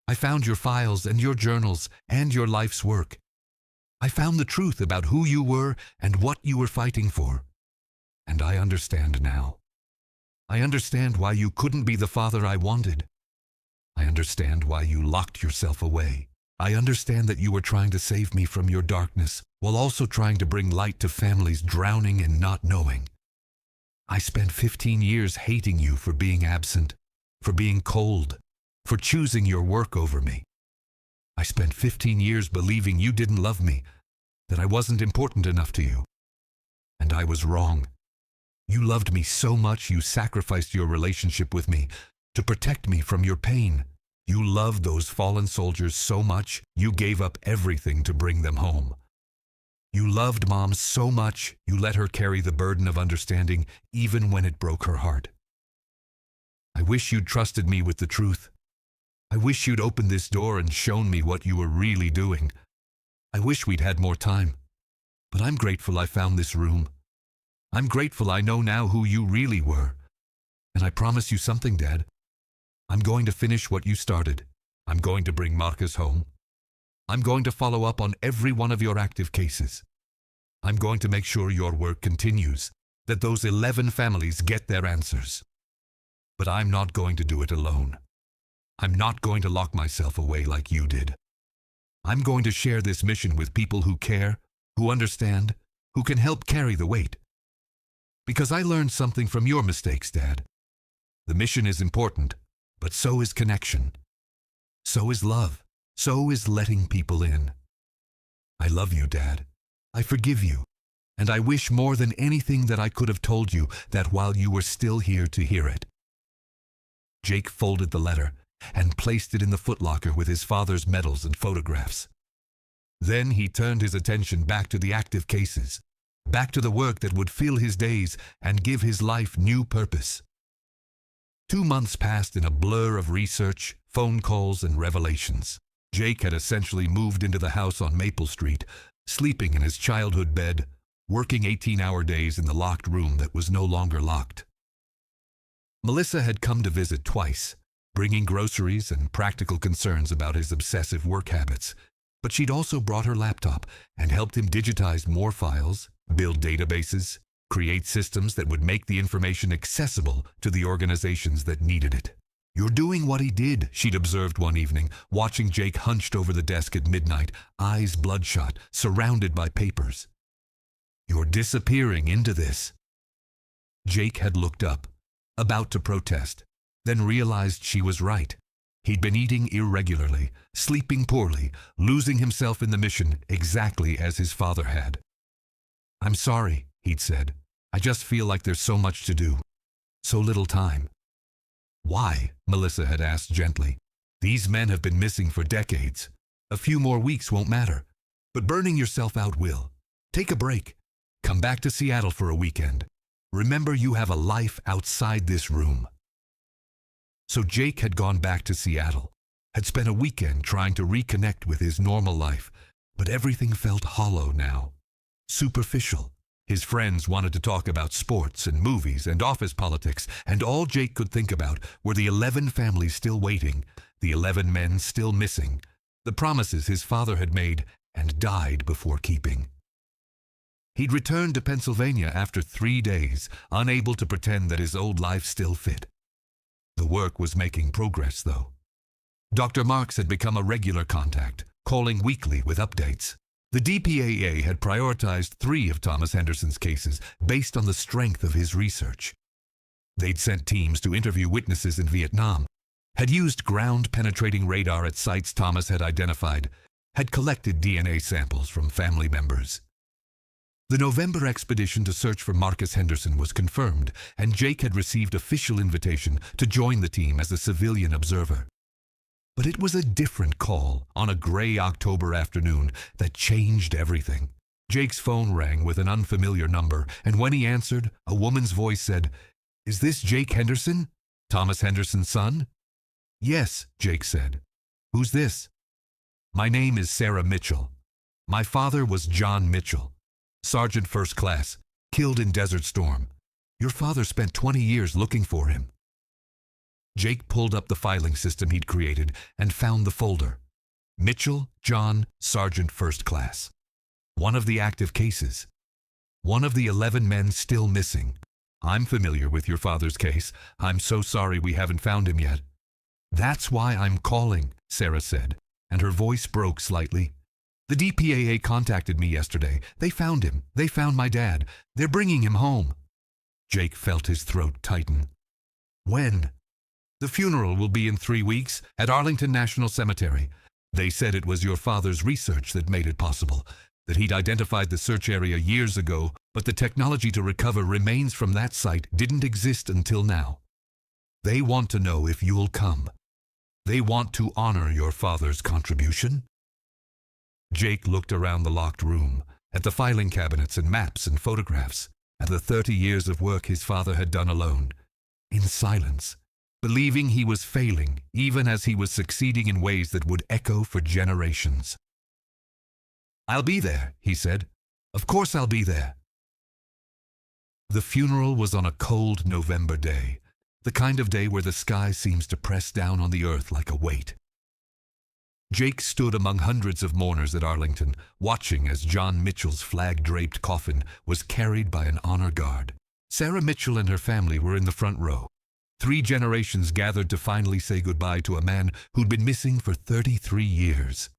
I found your files and your journals and your life's work. I found the truth about who you were and what you were fighting for. And I understand now. I understand why you couldn't be the father I wanted. I understand why you locked yourself away. I understand that you were trying to save me from your darkness while also trying to bring light to families drowning and not knowing. I spent 15 years hating you for being absent, for being cold, for choosing your work over me. I spent 15 years believing you didn't love me, that I wasn't important enough to you. And I was wrong. You loved me so much you sacrificed your relationship with me to protect me from your pain. You loved those fallen soldiers so much, you gave up everything to bring them home. You loved Mom so much, you let her carry the burden of understanding even when it broke her heart. I wish you'd trusted me with the truth. I wish you'd opened this door and shown me what you were really doing. I wish we'd had more time. But I'm grateful I found this room. I'm grateful I know now who you really were. And I promise you something, Dad. I'm going to finish what you started. I'm going to bring Marcus home. I'm going to follow up on every one of your active cases. I'm going to make sure your work continues, that those 11 families get their answers. But I'm not going to do it alone. I'm not going to lock myself away like you did. I'm going to share this mission with people who care, who understand, who can help carry the weight. Because I learned something from your mistakes, Dad. The mission is important, but so is connection. So is love. So is letting people in. I love you, Dad. I forgive you. And I wish more than anything that I could have told you that while you were still here to hear it. Jake folded the letter and placed it in the footlocker with his father's medals and photographs. Then he turned his attention back to the active cases, back to the work that would fill his days and give his life new purpose. 2 months passed in a blur of research, phone calls, and revelations. Jake had essentially moved into the house on Maple Street, sleeping in his childhood bed, working 18-hour days in the locked room that was no longer locked. Melissa had come to visit twice, bringing groceries and practical concerns about his obsessive work habits, but she'd also brought her laptop and helped him digitize more files, build databases, create systems that would make the information accessible to the organizations that needed it. You're doing what he did, she'd observed one evening, watching Jake hunched over the desk at midnight, eyes bloodshot, surrounded by papers. You're disappearing into this. Jake had looked up, about to protest, then realized she was right. He'd been eating irregularly, sleeping poorly, losing himself in the mission exactly as his father had. I'm sorry, he'd said. I just feel like there's so much to do. So little time. Why? Melissa had asked gently. These men have been missing for decades. A few more weeks won't matter. But burning yourself out will. Take a break. Come back to Seattle for a weekend. Remember you have a life outside this room. So Jake had gone back to Seattle, had spent a weekend trying to reconnect with his normal life, but everything felt hollow now. Superficial. His friends wanted to talk about sports and movies and office politics, and all Jake could think about were the 11 families still waiting, the 11 men still missing, the promises his father had made and died before keeping. He'd returned to Pennsylvania after 3 days, unable to pretend that his old life still fit. The work was making progress, though. Dr. Marks had become a regular contact, calling weekly with updates. The DPAA had prioritized 3 of Thomas Henderson's cases based on the strength of his research. They'd sent teams to interview witnesses in Vietnam, had used ground-penetrating radar at sites Thomas had identified, had collected DNA samples from family members. The November expedition to search for Marcus Henderson was confirmed, and Jake had received official invitation to join the team as a civilian observer. But it was a different call on a gray October afternoon that changed everything. Jake's phone rang with an unfamiliar number, and when he answered, a woman's voice said, "Is this Jake Henderson? Thomas Henderson's son?" "Yes," Jake said. "Who's this?" "My name is Sarah Mitchell. My father was John Mitchell, Sergeant First Class, killed in Desert Storm. Your father spent 20 years looking for him." Jake pulled up the filing system he'd created and found the folder. Mitchell, John, Sergeant First Class. One of the active cases. One of the 11 men still missing. "I'm familiar with your father's case. I'm so sorry we haven't found him yet." "That's why I'm calling," Sarah said, and her voice broke slightly. "The DPAA contacted me yesterday. They found him. They found my dad. They're bringing him home." Jake felt his throat tighten. "When?" "The funeral will be in 3 weeks at Arlington National Cemetery. They said it was your father's research that made it possible, that he'd identified the search area years ago, but the technology to recover remains from that site didn't exist until now. They want to know if you'll come." They want to honor your father's contribution." Jake looked around the locked room, at the filing cabinets and maps and photographs, at the 30 years of work his father had done alone, in silence, believing he was failing even as he was succeeding in ways that would echo for generations. "I'll be there," he said. "Of course I'll be there." The funeral was on a cold November day, the kind of day where the sky seems to press down on the earth like a weight. Jake stood among hundreds of mourners at Arlington, watching as John Mitchell's flag-draped coffin was carried by an honor guard. Sarah Mitchell and her family were in the front row. 3 generations gathered to finally say goodbye to a man who'd been missing for 33 years.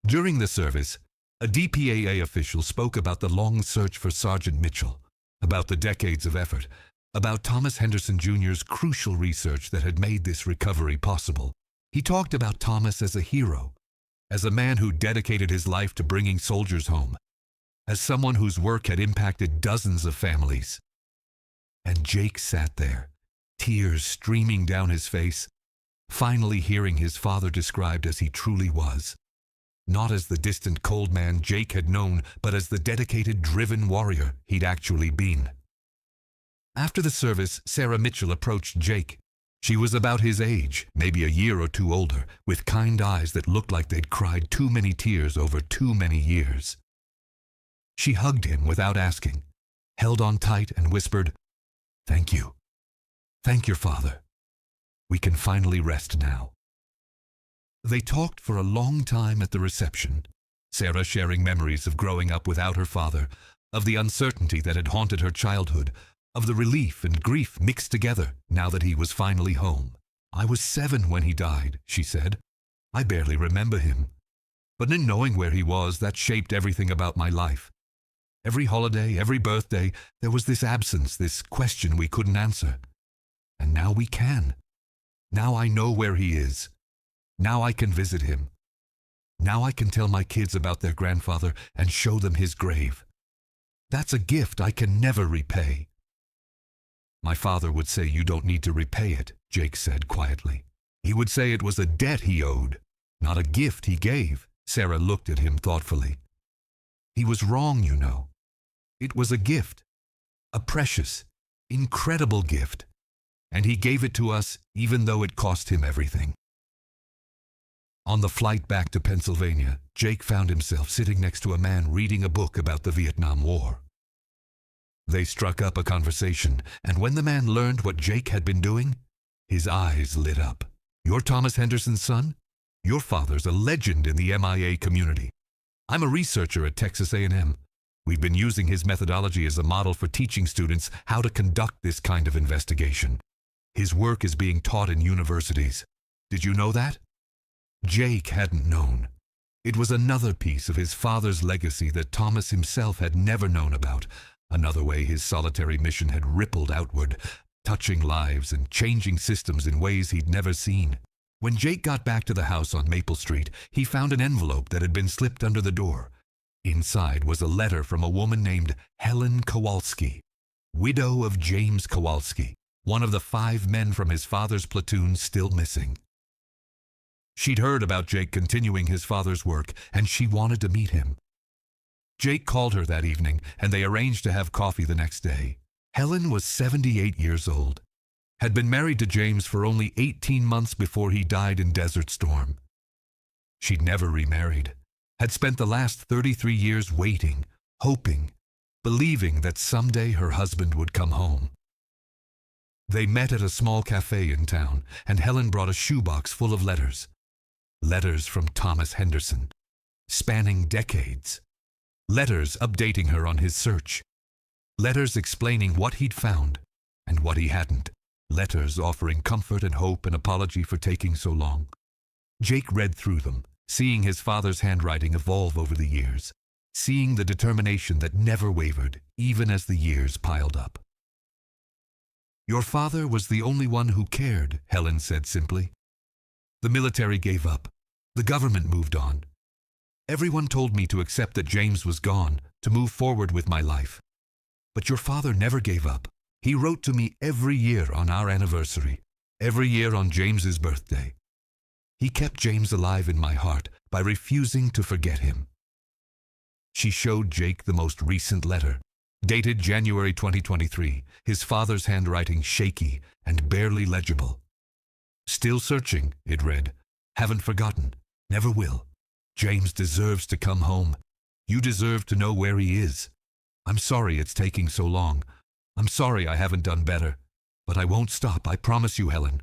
During the service, a DPAA official spoke about the long search for Sergeant Mitchell, about the decades of effort, about Thomas Henderson Jr.'s crucial research that had made this recovery possible. He talked about Thomas as a hero, as a man who dedicated his life to bringing soldiers home, as someone whose work had impacted dozens of families. And Jake sat there, tears streaming down his face, finally hearing his father described as he truly was. Not as the distant cold man Jake had known, but as the dedicated, driven warrior he'd actually been. After the service, Sarah Mitchell approached Jake. She was about his age, maybe a year or 2 older, with kind eyes that looked like they'd cried too many tears over too many years. She hugged him without asking, held on tight and whispered, "Thank you. Thank your father. We can finally rest now." They talked for a long time at the reception, Sarah sharing memories of growing up without her father, of the uncertainty that had haunted her childhood, of the relief and grief mixed together now that he was finally home. "I was 7 when he died," she said. "I barely remember him. But in knowing where he was, that shaped everything about my life. Every holiday, every birthday, there was this absence, this question we couldn't answer. And now we can. Now I know where he is. Now I can visit him. Now I can tell my kids about their grandfather and show them his grave. That's a gift I can never repay." "My father would say you don't need to repay it," Jake said quietly. "He would say it was a debt he owed, not a gift he gave." Sarah looked at him thoughtfully. "He was wrong, you know. It was a gift, a precious, incredible gift, and he gave it to us even though it cost him everything." On the flight back to Pennsylvania, Jake found himself sitting next to a man reading a book about the Vietnam War. They struck up a conversation, and when the man learned what Jake had been doing, his eyes lit up. "You're Thomas Henderson's son? Your father's a legend in the MIA community. I'm a researcher at Texas A&M. We've been using his methodology as a model for teaching students how to conduct this kind of investigation. His work is being taught in universities. Did you know that?" Jake hadn't known. It was another piece of his father's legacy that Thomas himself had never known about, another way his solitary mission had rippled outward, touching lives and changing systems in ways he'd never seen. When Jake got back to the house on Maple Street, he found an envelope that had been slipped under the door. Inside was a letter from a woman named Helen Kowalski, widow of James Kowalski, one of the 5 men from his father's platoon still missing. She'd heard about Jake continuing his father's work, and she wanted to meet him. Jake called her that evening, and they arranged to have coffee the next day. Helen was 78 years old, had been married to James for only 18 months before he died in Desert Storm. She'd never remarried, had spent the last 33 years waiting, hoping, believing that someday her husband would come home. They met at a small cafe in town, and Helen brought a shoebox full of letters. Letters from Thomas Henderson, spanning decades. Letters updating her on his search. Letters explaining what he'd found and what he hadn't. Letters offering comfort and hope and apology for taking so long. Jake read through them, seeing his father's handwriting evolve over the years, seeing the determination that never wavered, even as the years piled up. "Your father was the only one who cared," Helen said simply. "The military gave up. The government moved on. Everyone told me to accept that James was gone, to move forward with my life. But your father never gave up. He wrote to me every year on our anniversary, every year on James's birthday. He kept James alive in my heart by refusing to forget him. She showed Jake the most recent letter, dated January 2023, his father's handwriting shaky and barely legible. Still searching, it read. Haven't forgotten. Never will. James deserves to come home. You deserve to know where he is. I'm sorry it's taking so long. I'm sorry I haven't done better. But I won't stop, I promise you, Helen.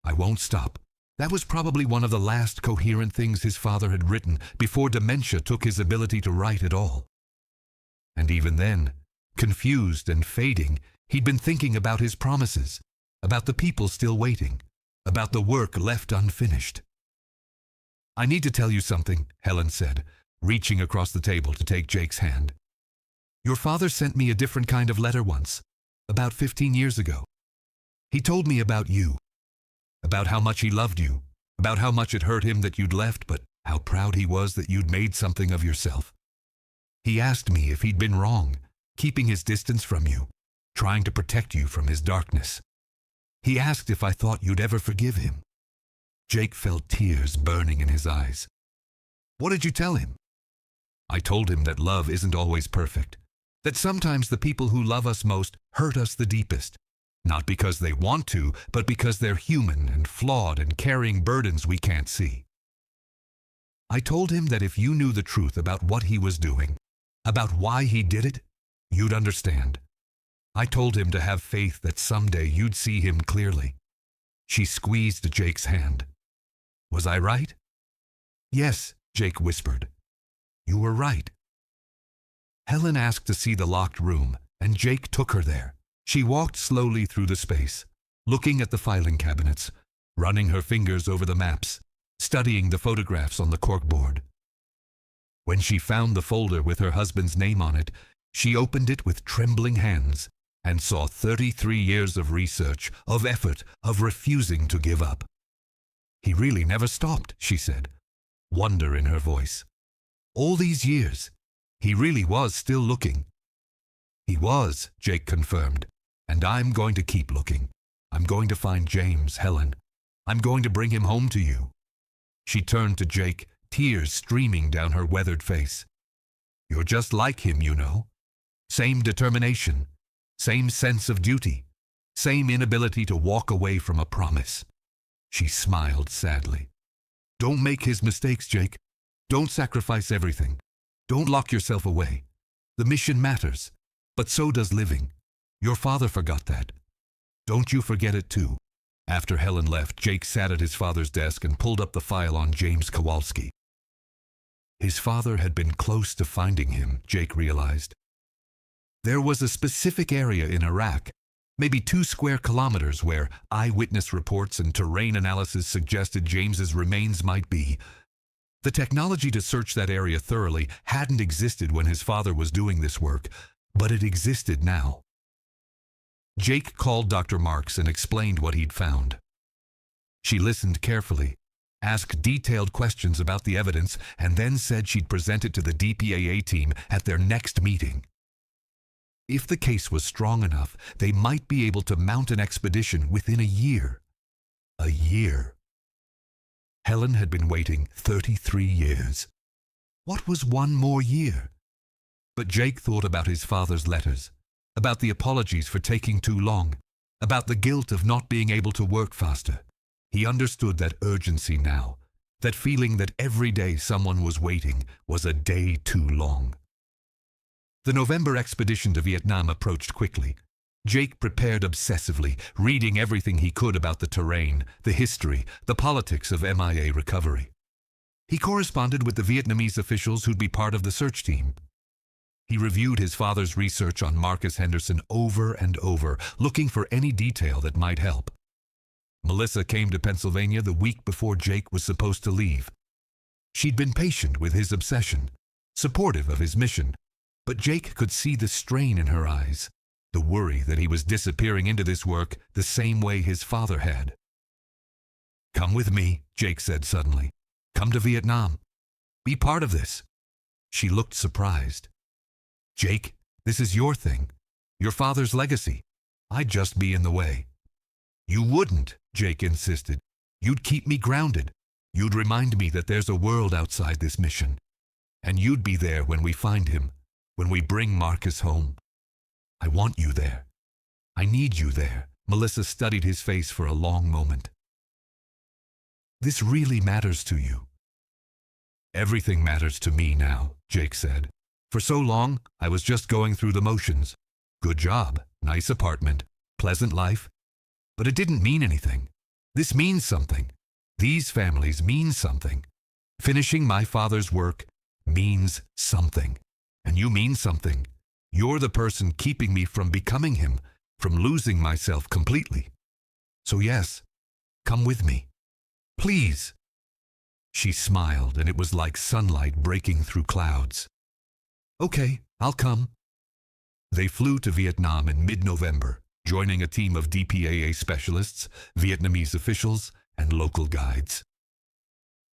I won't stop. That was probably one of the last coherent things his father had written before dementia took his ability to write at all. And even then, confused and fading, he'd been thinking about his promises, about the people still waiting, about the work left unfinished. I need to tell you something, Helen said, reaching across the table to take Jake's hand. Your father sent me a different kind of letter once, about 15 years ago. He told me about you, about how much he loved you, about how much it hurt him that you'd left, but how proud he was that you'd made something of yourself. He asked me if he'd been wrong, keeping his distance from you, trying to protect you from his darkness. He asked if I thought you'd ever forgive him. Jake felt tears burning in his eyes. What did you tell him? I told him that love isn't always perfect, that sometimes the people who love us most hurt us the deepest, not because they want to, but because they're human and flawed and carrying burdens we can't see. I told him that if you knew the truth about what he was doing, about why he did it, you'd understand. I told him to have faith that someday you'd see him clearly. She squeezed Jake's hand. Was I right? Yes, Jake whispered. You were right. Helen asked to see the locked room, and Jake took her there. She walked slowly through the space, looking at the filing cabinets, running her fingers over the maps, studying the photographs on the corkboard. When she found the folder with her husband's name on it, she opened it with trembling hands and saw 33 years of research, of effort, of refusing to give up. He really never stopped, she said, wonder in her voice. All these years, he really was still looking. He was, Jake confirmed, and I'm going to keep looking. I'm going to find James, Helen. I'm going to bring him home to you. She turned to Jake, tears streaming down her weathered face. You're just like him, you know. Same determination, same sense of duty, same inability to walk away from a promise. She smiled sadly. Don't make his mistakes, Jake. Don't sacrifice everything. Don't lock yourself away. The mission matters, but so does living. Your father forgot that. Don't you forget it too. After Helen left, Jake sat at his father's desk and pulled up the file on James Kowalski. His father had been close to finding him, Jake realized. There was a specific area in Iraq, maybe 2 square kilometers, where eyewitness reports and terrain analysis suggested James's remains might be. The technology to search that area thoroughly hadn't existed when his father was doing this work, but it existed now. Jake called Dr. Marks and explained what he'd found. She listened carefully, asked detailed questions about the evidence, and then said she'd present it to the DPAA team at their next meeting. If the case was strong enough, they might be able to mount an expedition within a year. A year. Helen had been waiting 33 years. What was one more year? But Jake thought about his father's letters, about the apologies for taking too long, about the guilt of not being able to work faster. He understood that urgency now, that feeling that every day someone was waiting was a day too long. The November expedition to Vietnam approached quickly. Jake prepared obsessively, reading everything he could about the terrain, the history, the politics of MIA recovery. He corresponded with the Vietnamese officials who'd be part of the search team. He reviewed his father's research on Marcus Henderson over and over, looking for any detail that might help. Melissa came to Pennsylvania the week before Jake was supposed to leave. She'd been patient with his obsession, supportive of his mission, but Jake could see the strain in her eyes, the worry that he was disappearing into this work the same way his father had. Come with me, Jake said suddenly. Come to Vietnam. Be part of this. She looked surprised. Jake, this is your thing, your father's legacy. I'd just be in the way. You wouldn't, Jake insisted. You'd keep me grounded. You'd remind me that there's a world outside this mission. And you'd be there when we find him, when we bring Marcus home. I want you there. I need you there. Melissa studied his face for a long moment. This really matters to you. Everything matters to me now, Jake said. For so long, I was just going through the motions. Good job, nice apartment, pleasant life. But it didn't mean anything. This means something. These families mean something. Finishing my father's work means something. And you mean something. You're the person keeping me from becoming him, from losing myself completely. So yes, come with me. Please. She smiled, and it was like sunlight breaking through clouds. Okay, I'll come. They flew to Vietnam in mid-November, joining a team of DPAA specialists, Vietnamese officials, and local guides.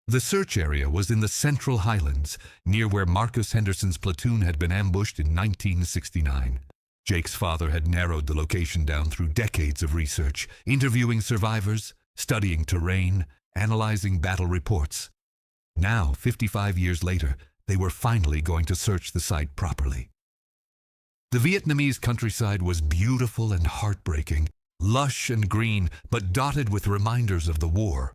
The search area was in the Central Highlands, near where Marcus Henderson's platoon had been ambushed in 1969. Jake's father had narrowed the location down through decades of research, interviewing survivors, studying terrain, analyzing battle reports. Now, 55 years later, they were finally going to search the site properly. The Vietnamese countryside was beautiful and heartbreaking, lush and green, but dotted with reminders of the war.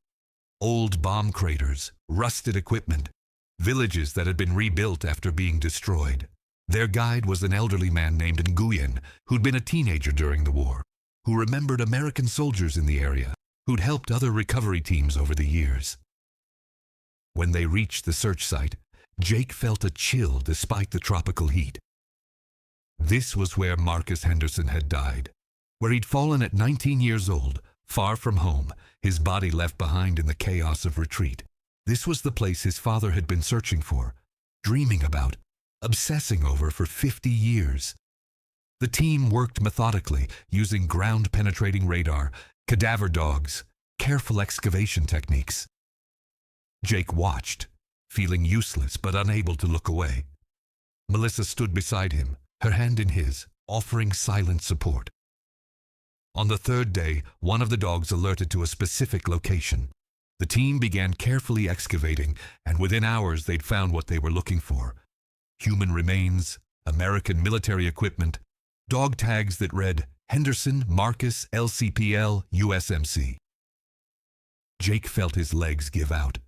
Old bomb craters, rusted equipment, villages that had been rebuilt after being destroyed. Their guide was an elderly man named Nguyen, who'd been a teenager during the war, who remembered American soldiers in the area, who'd helped other recovery teams over the years. When they reached the search site, Jake felt a chill despite the tropical heat. This was where Marcus Henderson had died, where he'd fallen at 19 years old, far from home, his body left behind in the chaos of retreat. This was the place his father had been searching for, dreaming about, obsessing over for 50 years. The team worked methodically, using ground-penetrating radar, cadaver dogs, careful excavation techniques. Jake watched, feeling useless but unable to look away. Melissa stood beside him, her hand in his, offering silent support. On the third day, one of the dogs alerted to a specific location. The team began carefully excavating, and within hours they'd found what they were looking for. Human remains, American military equipment, dog tags that read Henderson, Marcus, LCPL, USMC. Jake felt his legs give out.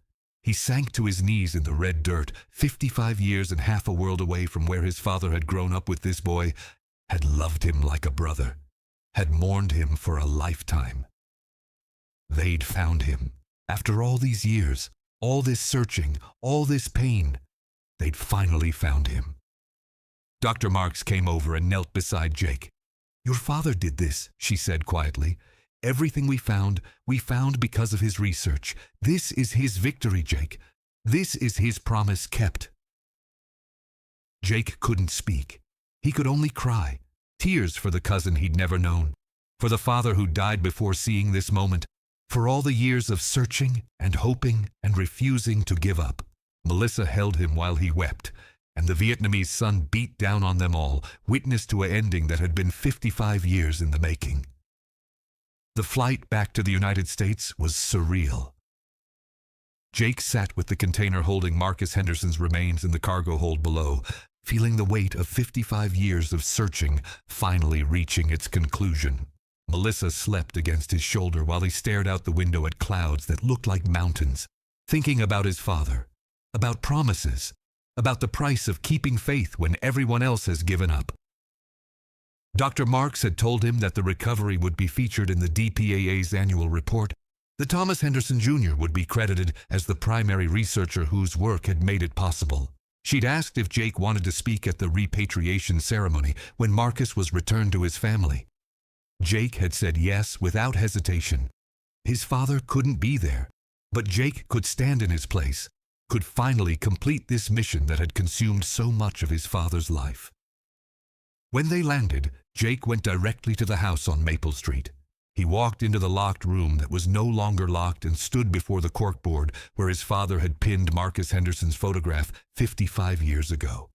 He sank to his knees in the red dirt, 55 years and half a world away from where his father had grown up with this boy, had loved him like a brother, had mourned him for a lifetime. They'd found him. After all these years, all this searching, all this pain, they'd finally found him. Dr. Marks came over and knelt beside Jake. "Your father did this," she said quietly. "Everything we found because of his research. This is his victory, Jake. This is his promise kept." Jake couldn't speak. He could only cry. Tears for the cousin he'd never known, for the father who died before seeing this moment, for all the years of searching and hoping and refusing to give up. Melissa held him while he wept, and the Vietnamese sun beat down on them all, witness to an ending that had been 55 years in the making. The flight back to the United States was surreal. Jake sat with the container holding Marcus Henderson's remains in the cargo hold below, feeling the weight of 55 years of searching finally reaching its conclusion. Melissa slept against his shoulder while he stared out the window at clouds that looked like mountains, thinking about his father, about promises, about the price of keeping faith when everyone else has given up. Dr. Marks had told him that the recovery would be featured in the DPAA's annual report. The Thomas Henderson Jr. would be credited as the primary researcher whose work had made it possible. She'd asked if Jake wanted to speak at the repatriation ceremony when Marcus was returned to his family. Jake had said yes without hesitation. His father couldn't be there, but Jake could stand in his place, could finally complete this mission that had consumed so much of his father's life. When they landed, Jake went directly to the house on Maple Street. He walked into the locked room that was no longer locked and stood before the corkboard where his father had pinned Marcus Henderson's photograph 55 years ago.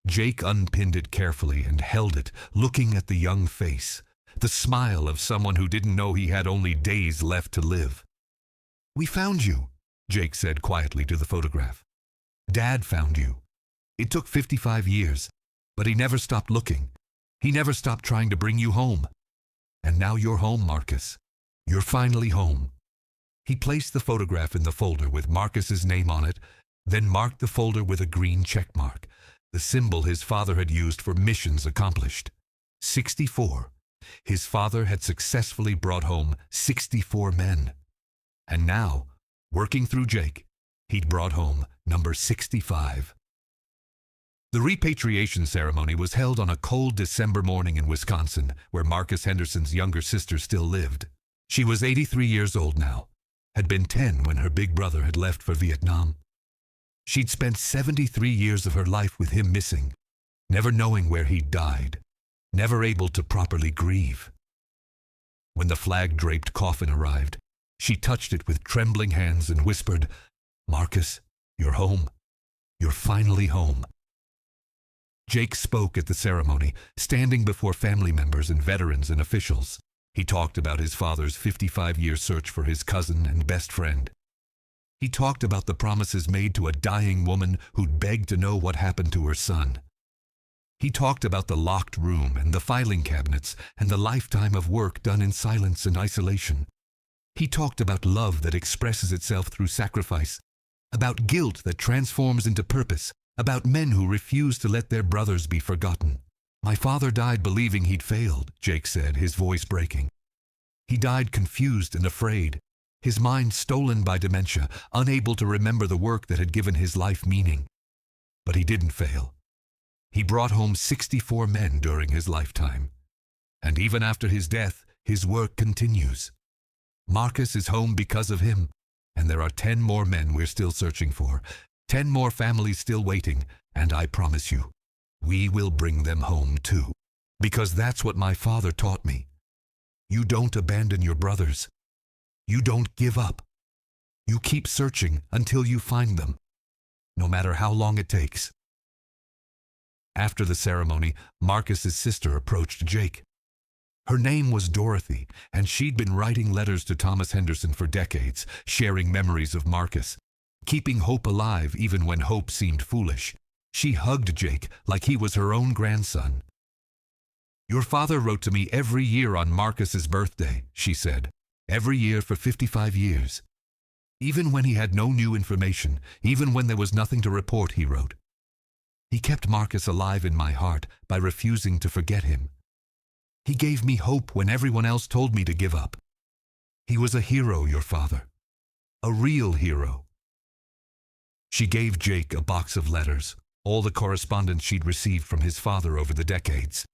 Jake unpinned it carefully and held it, looking at the young face, the smile of someone who didn't know he had only days left to live. "We found you," Jake said quietly to the photograph. "Dad found you. It took 55 years, but he never stopped looking. He never stopped trying to bring you home. And now you're home, Marcus. You're finally home." He placed the photograph in the folder with Marcus's name on it, then marked the folder with a green check mark, the symbol his father had used for missions accomplished. 64. His father had successfully brought home 64 men. And now, working through Jake, he'd brought home number 65. The repatriation ceremony was held on a cold December morning in Wisconsin, where Marcus Henderson's younger sister still lived. She was 83 years old now, had been 10 when her big brother had left for Vietnam. She'd spent 73 years of her life with him missing, never knowing where he'd died, never able to properly grieve. When the flag-draped coffin arrived, she touched it with trembling hands and whispered, "Marcus, you're home. You're finally home." Jake spoke at the ceremony, standing before family members and veterans and officials. He talked about his father's 55-year search for his cousin and best friend. He talked about the promises made to a dying woman who'd begged to know what happened to her son. He talked about the locked room and the filing cabinets and the lifetime of work done in silence and isolation. He talked about love that expresses itself through sacrifice, about guilt that transforms into purpose, about men who refuse to let their brothers be forgotten. "My father died believing he'd failed," Jake said, his voice breaking. "He died confused and afraid, his mind stolen by dementia, unable to remember the work that had given his life meaning. But he didn't fail. He brought home 64 men during his lifetime. And even after his death, his work continues. Marcus is home because of him, and there are 10 more men we're still searching for, 10 more families still waiting, and I promise you, we will bring them home too. Because that's what my father taught me. You don't abandon your brothers. You don't give up. You keep searching until you find them, no matter how long it takes." After the ceremony, Marcus's sister approached Jake. Her name was Dorothy, and she'd been writing letters to Thomas Henderson for decades, sharing memories of Marcus, keeping hope alive even when hope seemed foolish. She hugged Jake like he was her own grandson. "Your father wrote to me every year on Marcus's birthday," she said. "Every year for 55 years. Even when he had no new information, even when there was nothing to report, he wrote. He kept Marcus alive in my heart by refusing to forget him. He gave me hope when everyone else told me to give up. He was a hero, your father. A real hero." She gave Jake a box of letters, all the correspondence she'd received from his father over the decades.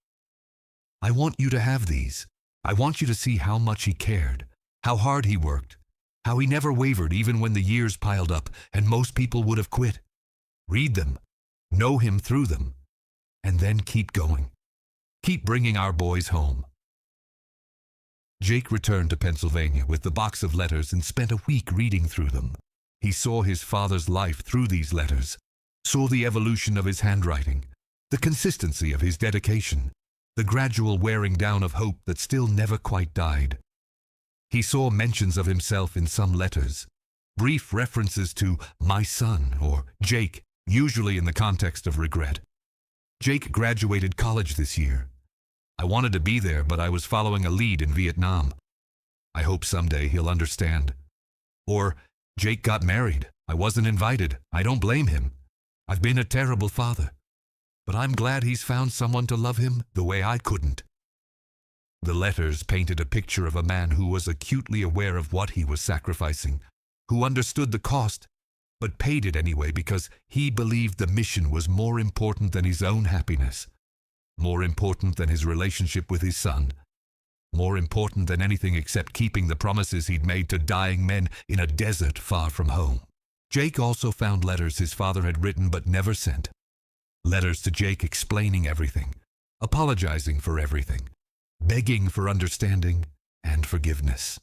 "I want you to have these. I want you to see how much he cared, how hard he worked, how he never wavered even when the years piled up and most people would have quit. Read them, know him through them, and then keep going. Keep bringing our boys home." Jake returned to Pennsylvania with the box of letters and spent a week reading through them. He saw his father's life through these letters, saw the evolution of his handwriting, the consistency of his dedication, the gradual wearing down of hope that still never quite died. He saw mentions of himself in some letters, brief references to "my son" or "Jake," usually in the context of regret. "Jake graduated college this year. I wanted to be there, but I was following a lead in Vietnam. I hope someday he'll understand." Or, "Jake got married. I wasn't invited. I don't blame him. I've been a terrible father. But I'm glad he's found someone to love him the way I couldn't." The letters painted a picture of a man who was acutely aware of what he was sacrificing, who understood the cost, but paid it anyway because he believed the mission was more important than his own happiness, more important than his relationship with his son, more important than anything except keeping the promises he'd made to dying men in a desert far from home. Jake also found letters his father had written but never sent. Letters to Jake explaining everything, apologizing for everything, begging for understanding and forgiveness.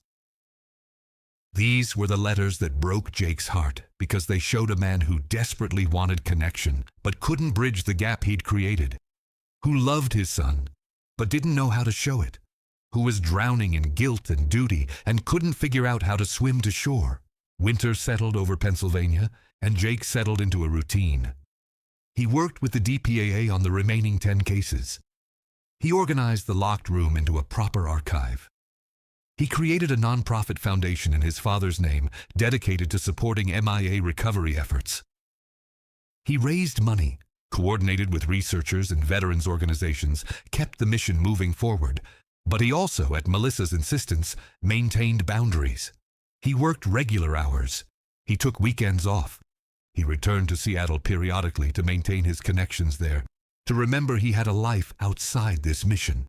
These were the letters that broke Jake's heart because they showed a man who desperately wanted connection but couldn't bridge the gap he'd created, who loved his son but didn't know how to show it, who was drowning in guilt and duty and couldn't figure out how to swim to shore. Winter settled over Pennsylvania, and Jake settled into a routine. He worked with the DPAA on the remaining 10 cases. He organized the locked room into a proper archive. He created a nonprofit foundation in his father's name dedicated to supporting MIA recovery efforts. He raised money, coordinated with researchers and veterans organizations, kept the mission moving forward, but he also, at Melissa's insistence, maintained boundaries. He worked regular hours. He took weekends off. He returned to Seattle periodically to maintain his connections there, to remember he had a life outside this mission.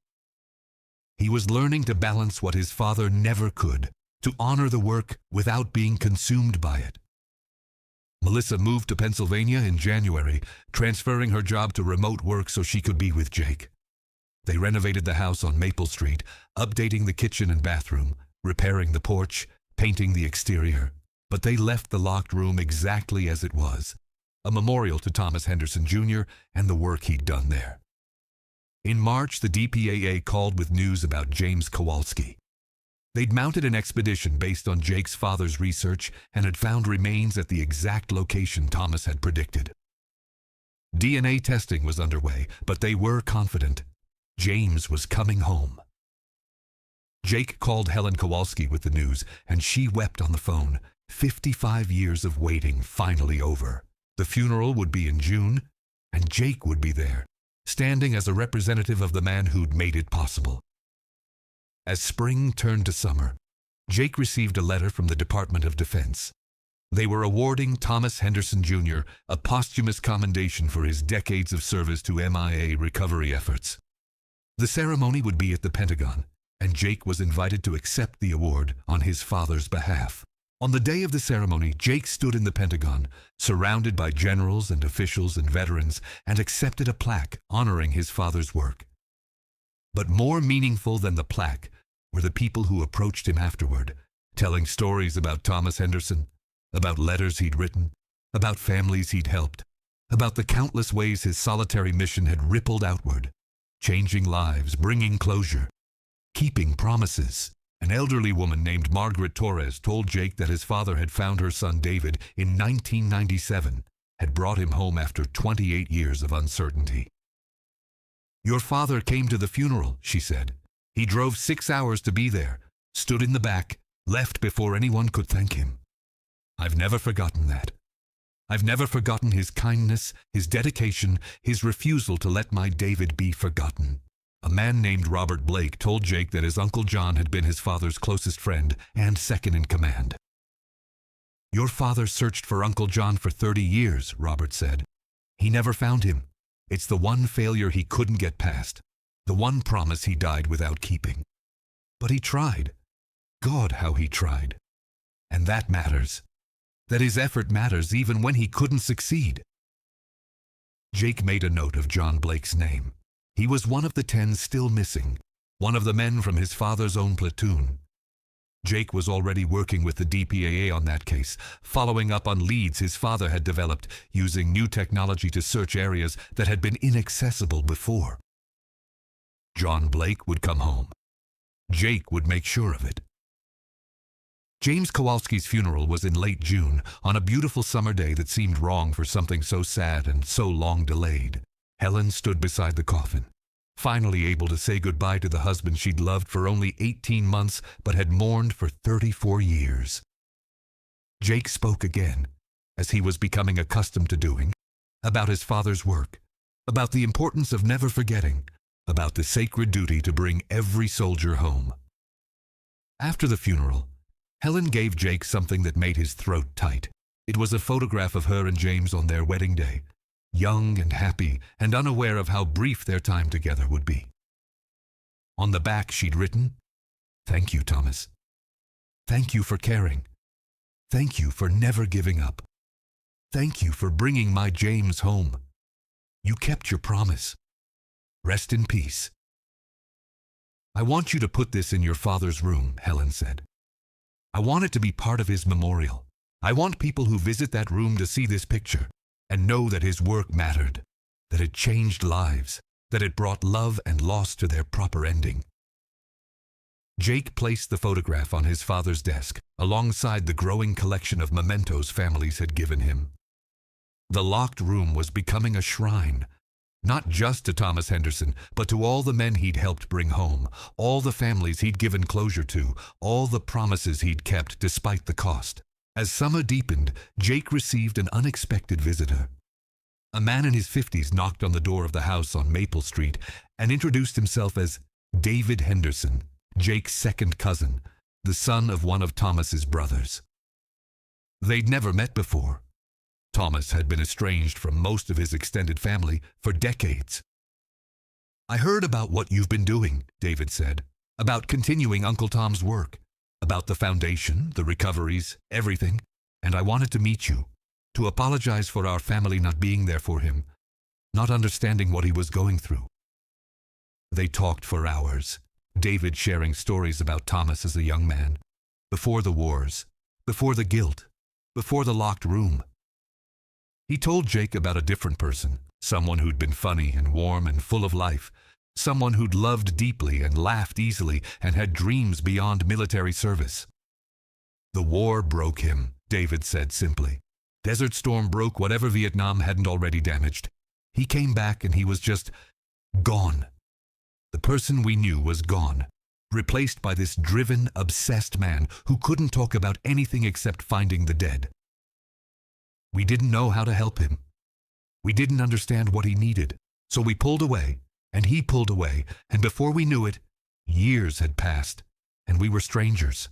He was learning to balance what his father never could, to honor the work without being consumed by it. Melissa moved to Pennsylvania in January, transferring her job to remote work so she could be with Jake. They renovated the house on Maple Street, updating the kitchen and bathroom, repairing the porch, painting the exterior. But they left the locked room exactly as it was, a memorial to Thomas Henderson Jr. and the work he'd done there. In March, the DPAA called with news about James Kowalski. They'd mounted an expedition based on Jake's father's research and had found remains at the exact location Thomas had predicted. DNA testing was underway, but they were confident. James was coming home. Jake called Helen Kowalski with the news, and she wept on the phone. 55 years of waiting finally over. The funeral would be in June, and Jake would be there, standing as a representative of the man who'd made it possible. As spring turned to summer, Jake received a letter from the Department of Defense. They were awarding Thomas Henderson Jr. a posthumous commendation for his decades of service to MIA recovery efforts. The ceremony would be at the Pentagon, and Jake was invited to accept the award on his father's behalf. On the day of the ceremony, Jake stood in the Pentagon, surrounded by generals and officials and veterans, and accepted a plaque honoring his father's work. But more meaningful than the plaque were the people who approached him afterward, telling stories about Thomas Henderson, about letters he'd written, about families he'd helped, about the countless ways his solitary mission had rippled outward, changing lives, bringing closure, keeping promises. An elderly woman named Margaret Torres told Jake that his father had found her son David in 1997, had brought him home after 28 years of uncertainty. "Your father came to the funeral," she said. "He drove 6 hours to be there, stood in the back, left before anyone could thank him. I've never forgotten that. I've never forgotten his kindness, his dedication, his refusal to let my David be forgotten." A man named Robert Blake told Jake that his Uncle John had been his father's closest friend and second in command. "Your father searched for Uncle John for 30 years, Robert said. "He never found him. It's the one failure he couldn't get past, the one promise he died without keeping. But he tried. God, how he tried. And that matters. That his effort matters even when he couldn't succeed." Jake made a note of John Blake's name. He was one of the 10 still missing, one of the men from his father's own platoon. Jake was already working with the DPAA on that case, following up on leads his father had developed, using new technology to search areas that had been inaccessible before. John Blake would come home. Jake would make sure of it. James Kowalski's funeral was in late June, on a beautiful summer day that seemed wrong for something so sad and so long delayed. Helen stood beside the coffin, finally able to say goodbye to the husband she'd loved for only 18 months but had mourned for 34 years. Jake spoke again, as he was becoming accustomed to doing, about his father's work, about the importance of never forgetting, about the sacred duty to bring every soldier home. After the funeral, Helen gave Jake something that made his throat tight. It was a photograph of her and James on their wedding day, young and happy and unaware of how brief their time together would be. On the back she'd written, "Thank you, Thomas. Thank you for caring. Thank you for never giving up. Thank you for bringing my James home. You kept your promise. Rest in peace." "I want you to put this in your father's room," Helen said. "I want it to be part of his memorial. I want people who visit that room to see this picture and know that his work mattered, that it changed lives, that it brought love and loss to their proper ending." Jake placed the photograph on his father's desk, alongside the growing collection of mementos families had given him. The locked room was becoming a shrine, not just to Thomas Henderson, but to all the men he'd helped bring home, all the families he'd given closure to, all the promises he'd kept despite the cost. As summer deepened, Jake received an unexpected visitor. A man in his 50s knocked on the door of the house on Maple Street and introduced himself as David Henderson, Jake's second cousin, the son of one of Thomas's brothers. They'd never met before. Thomas had been estranged from most of his extended family for decades. "I heard about what you've been doing," David said, "about continuing Uncle Tom's work, about the foundation, the recoveries, everything, and I wanted to meet you, to apologize for our family not being there for him, not understanding what he was going through." They talked for hours, David sharing stories about Thomas as a young man, before the wars, before the guilt, before the locked room. He told Jake about a different person, someone who'd been funny and warm and full of life, someone who'd loved deeply and laughed easily and had dreams beyond military service. "The war broke him," David said simply. "Desert Storm broke whatever Vietnam hadn't already damaged. He came back and he was just gone. The person we knew was gone, replaced by this driven, obsessed man who couldn't talk about anything except finding the dead. We didn't know how to help him. We didn't understand what he needed, so we pulled away, and he pulled away, and before we knew it, years had passed, and we were strangers."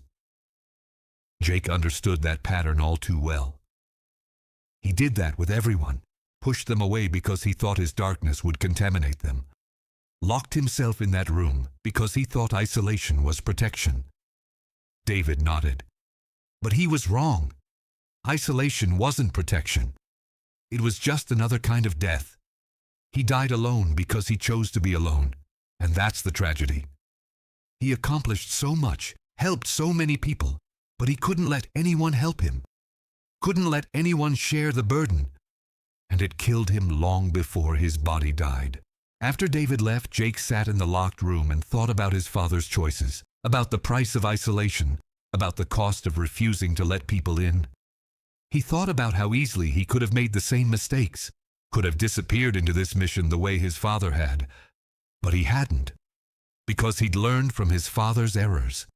Jake understood that pattern all too well. He did that with everyone, pushed them away because he thought his darkness would contaminate them, locked himself in that room because he thought isolation was protection. David nodded. But he was wrong. Isolation wasn't protection. It was just another kind of death. He died alone because he chose to be alone, and that's the tragedy. He accomplished so much, helped so many people, but he couldn't let anyone help him, couldn't let anyone share the burden, and it killed him long before his body died. After David left, Jake sat in the locked room and thought about his father's choices, about the price of isolation, about the cost of refusing to let people in. He thought about how easily he could have made the same mistakes, could have disappeared into this mission the way his father had, but he hadn't, because he'd learned from his father's errors,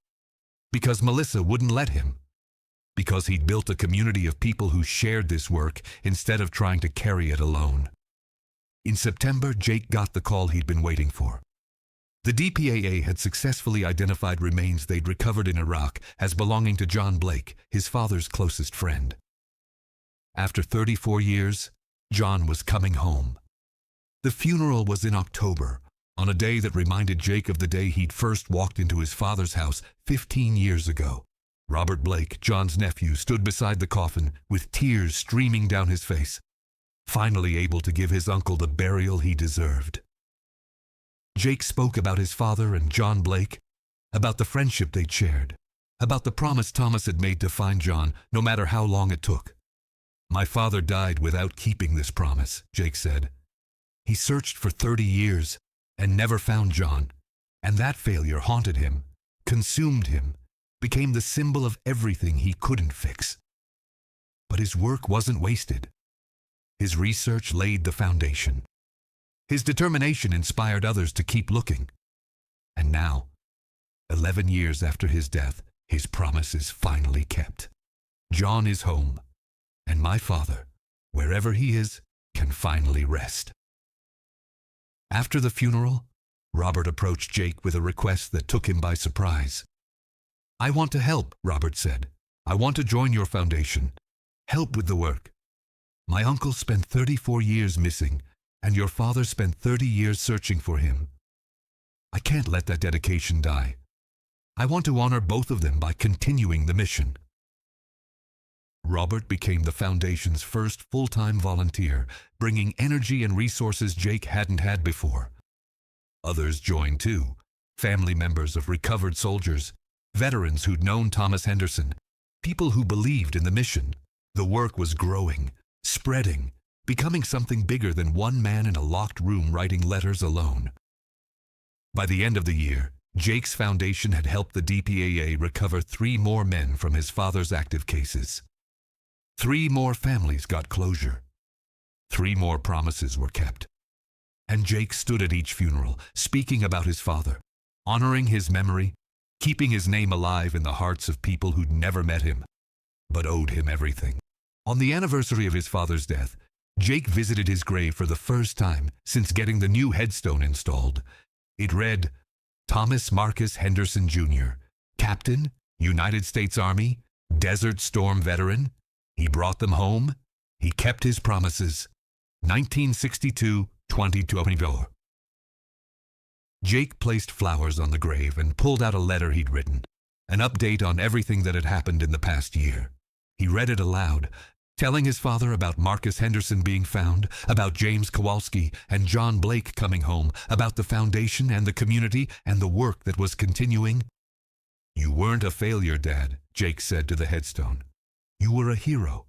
because Melissa wouldn't let him, because he'd built a community of people who shared this work instead of trying to carry it alone. In September, Jake got the call he'd been waiting for. The DPAA had successfully identified remains they'd recovered in Iraq as belonging to John Blake, his father's closest friend. After 34 years, John was coming home. The funeral was in October, on a day that reminded Jake of the day he'd first walked into his father's house 15 years ago. Robert Blake, John's nephew, stood beside the coffin with tears streaming down his face, finally able to give his uncle the burial he deserved. Jake spoke about his father and John Blake, about the friendship they'd shared, about the promise Thomas had made to find John, no matter how long it took. "My father died without keeping this promise," Jake said. "He searched for 30 years and never found John, and that failure haunted him, consumed him, became the symbol of everything he couldn't fix. But his work wasn't wasted. His research laid the foundation. His determination inspired others to keep looking. And now, 11 years after his death, his promise is finally kept. John is home. And my father, wherever he is, can finally rest." After the funeral, Robert approached Jake with a request that took him by surprise. "I want to help," Robert said. "I want to join your foundation, help with the work. My uncle spent 34 years missing, and your father spent 30 years searching for him. I can't let that dedication die. I want to honor both of them by continuing the mission." Robert became the Foundation's first full-time volunteer, bringing energy and resources Jake hadn't had before. Others joined too, family members of recovered soldiers, veterans who'd known Thomas Henderson, people who believed in the mission. The work was growing, spreading, becoming something bigger than one man in a locked room writing letters alone. By the end of the year, Jake's foundation had helped the DPAA recover 3 more men from his father's active cases. 3 more families got closure. 3 more promises were kept. And Jake stood at each funeral, speaking about his father, honoring his memory, keeping his name alive in the hearts of people who'd never met him, but owed him everything. On the anniversary of his father's death, Jake visited his grave for the first time since getting the new headstone installed. It read, Thomas Marcus Henderson, Jr., Captain, United States Army, Desert Storm veteran. He brought them home. He kept his promises. 1962-2024. Jake placed flowers on the grave and pulled out a letter he'd written, an update on everything that had happened in the past year. He read it aloud, telling his father about Marcus Henderson being found, about James Kowalski and John Blake coming home, about the foundation and the community and the work that was continuing. You weren't a failure, Dad, Jake said to the headstone. You were a hero.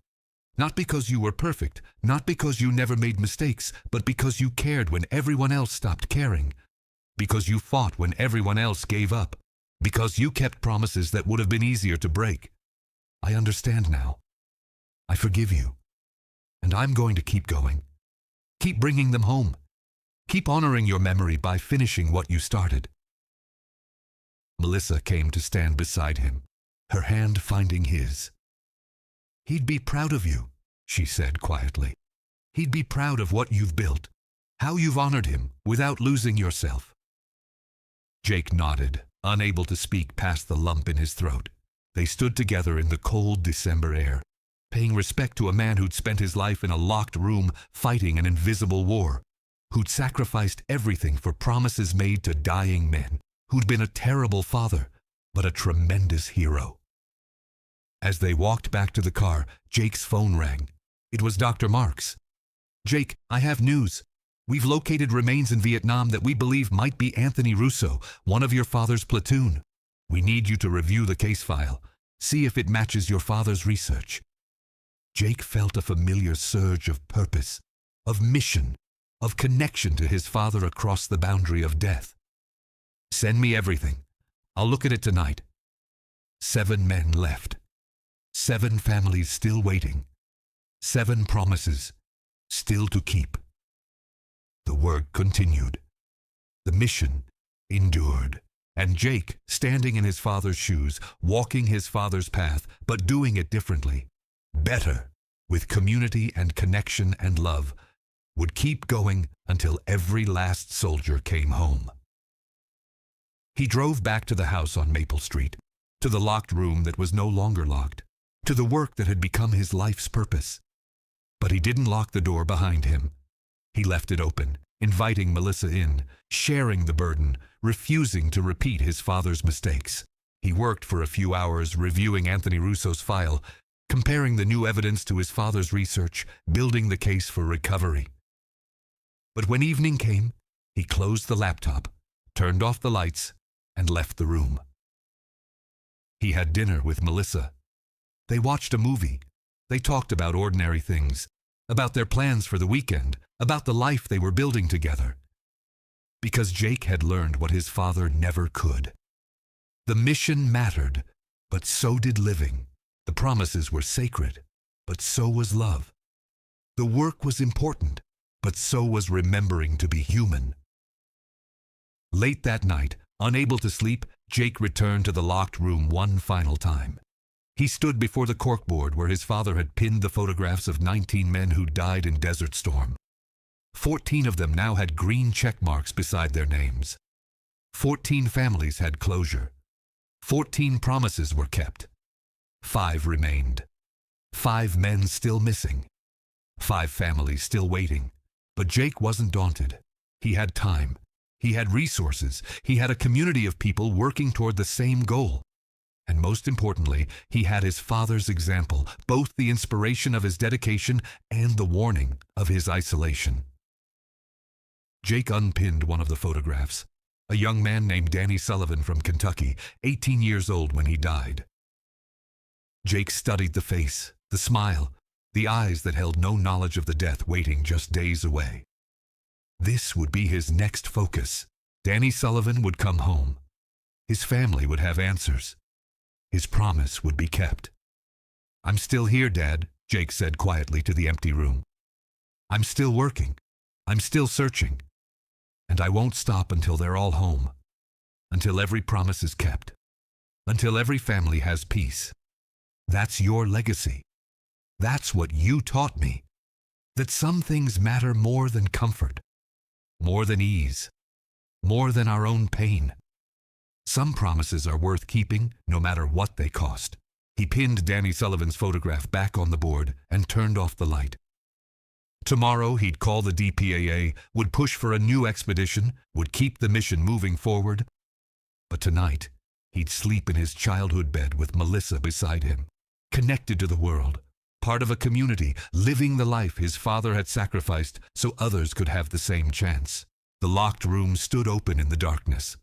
Not because you were perfect, not because you never made mistakes, but because you cared when everyone else stopped caring. Because you fought when everyone else gave up. Because you kept promises that would have been easier to break. I understand now. I forgive you. And I'm going to keep going. Keep bringing them home. Keep honoring your memory by finishing what you started. Melissa came to stand beside him, her hand finding his. He'd be proud of you, she said quietly. He'd be proud of what you've built, how you've honored him without losing yourself. Jake nodded, unable to speak past the lump in his throat. They stood together in the cold December air, paying respect to a man who'd spent his life in a locked room fighting an invisible war, who'd sacrificed everything for promises made to dying men, who'd been a terrible father, but a tremendous hero. As they walked back to the car, Jake's phone rang. It was Dr. Marks. Jake, I have news. We've located remains in Vietnam that we believe might be Anthony Russo, one of your father's platoon. We need you to review the case file, see if it matches your father's research. Jake felt a familiar surge of purpose, of mission, of connection to his father across the boundary of death. Send me everything. I'll look at it tonight. 7 men left. 7 families still waiting. 7 promises still to keep. The work continued. The mission endured. And Jake, standing in his father's shoes, walking his father's path, but doing it differently, better, with community and connection and love, would keep going until every last soldier came home. He drove back to the house on Maple Street, to the locked room that was no longer locked, to the work that had become his life's purpose. But he didn't lock the door behind him. He left it open, inviting Melissa in, sharing the burden, refusing to repeat his father's mistakes. He worked for a few hours reviewing Anthony Russo's file, comparing the new evidence to his father's research, building the case for recovery. But when evening came, he closed the laptop, turned off the lights, and left the room. He had dinner with Melissa. They watched a movie. They talked about ordinary things, about their plans for the weekend, about the life they were building together. Because Jake had learned what his father never could. The mission mattered, but so did living. The promises were sacred, but so was love. The work was important, but so was remembering to be human. Late that night, unable to sleep, Jake returned to the locked room one final time. He stood before the corkboard where his father had pinned the photographs of 19 men who died in Desert Storm. 14 of them now had green check marks beside their names. 14 families had closure. 14 promises were kept. 5 remained. 5 men still missing. 5 families still waiting. But Jake wasn't daunted. He had time. He had resources. He had a community of people working toward the same goal. And most importantly, he had his father's example, both the inspiration of his dedication and the warning of his isolation. Jake unpinned one of the photographs. A young man named Danny Sullivan from Kentucky, 18 years old when he died. Jake studied the face, the smile, the eyes that held no knowledge of the death waiting just days away. This would be his next focus. Danny Sullivan would come home. His family would have answers. His promise would be kept. "I'm still here, Dad," Jake said quietly to the empty room. "I'm still working. I'm still searching. And I won't stop until they're all home. Until every promise is kept. Until every family has peace. That's your legacy. That's what you taught me. That some things matter more than comfort, more than ease, more than our own pain. Some promises are worth keeping, no matter what they cost." He pinned Danny Sullivan's photograph back on the board and turned off the light. Tomorrow he'd call the DPAA, would push for a new expedition, would keep the mission moving forward. But tonight, he'd sleep in his childhood bed with Melissa beside him, connected to the world, part of a community, living the life his father had sacrificed so others could have the same chance. The locked room stood open in the darkness.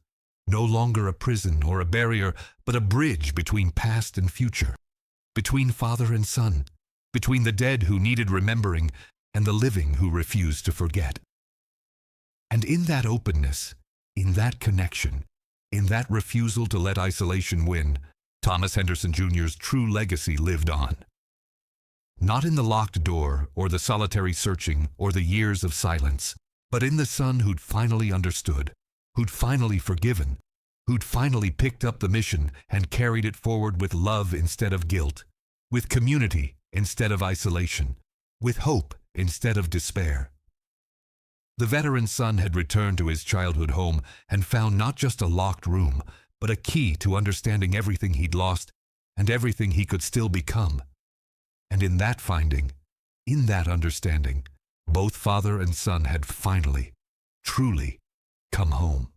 No longer a prison or a barrier, but a bridge between past and future, between father and son, between the dead who needed remembering and the living who refused to forget. And in that openness, in that connection, in that refusal to let isolation win, Thomas Henderson Jr.'s true legacy lived on. Not in the locked door or the solitary searching or the years of silence, but in the son who'd finally understood, who'd finally forgiven, who'd finally picked up the mission and carried it forward with love instead of guilt, with community instead of isolation, with hope instead of despair. The veteran son had returned to his childhood home and found not just a locked room, but a key to understanding everything he'd lost and everything he could still become. And in that finding, in that understanding, both father and son had finally, truly come home.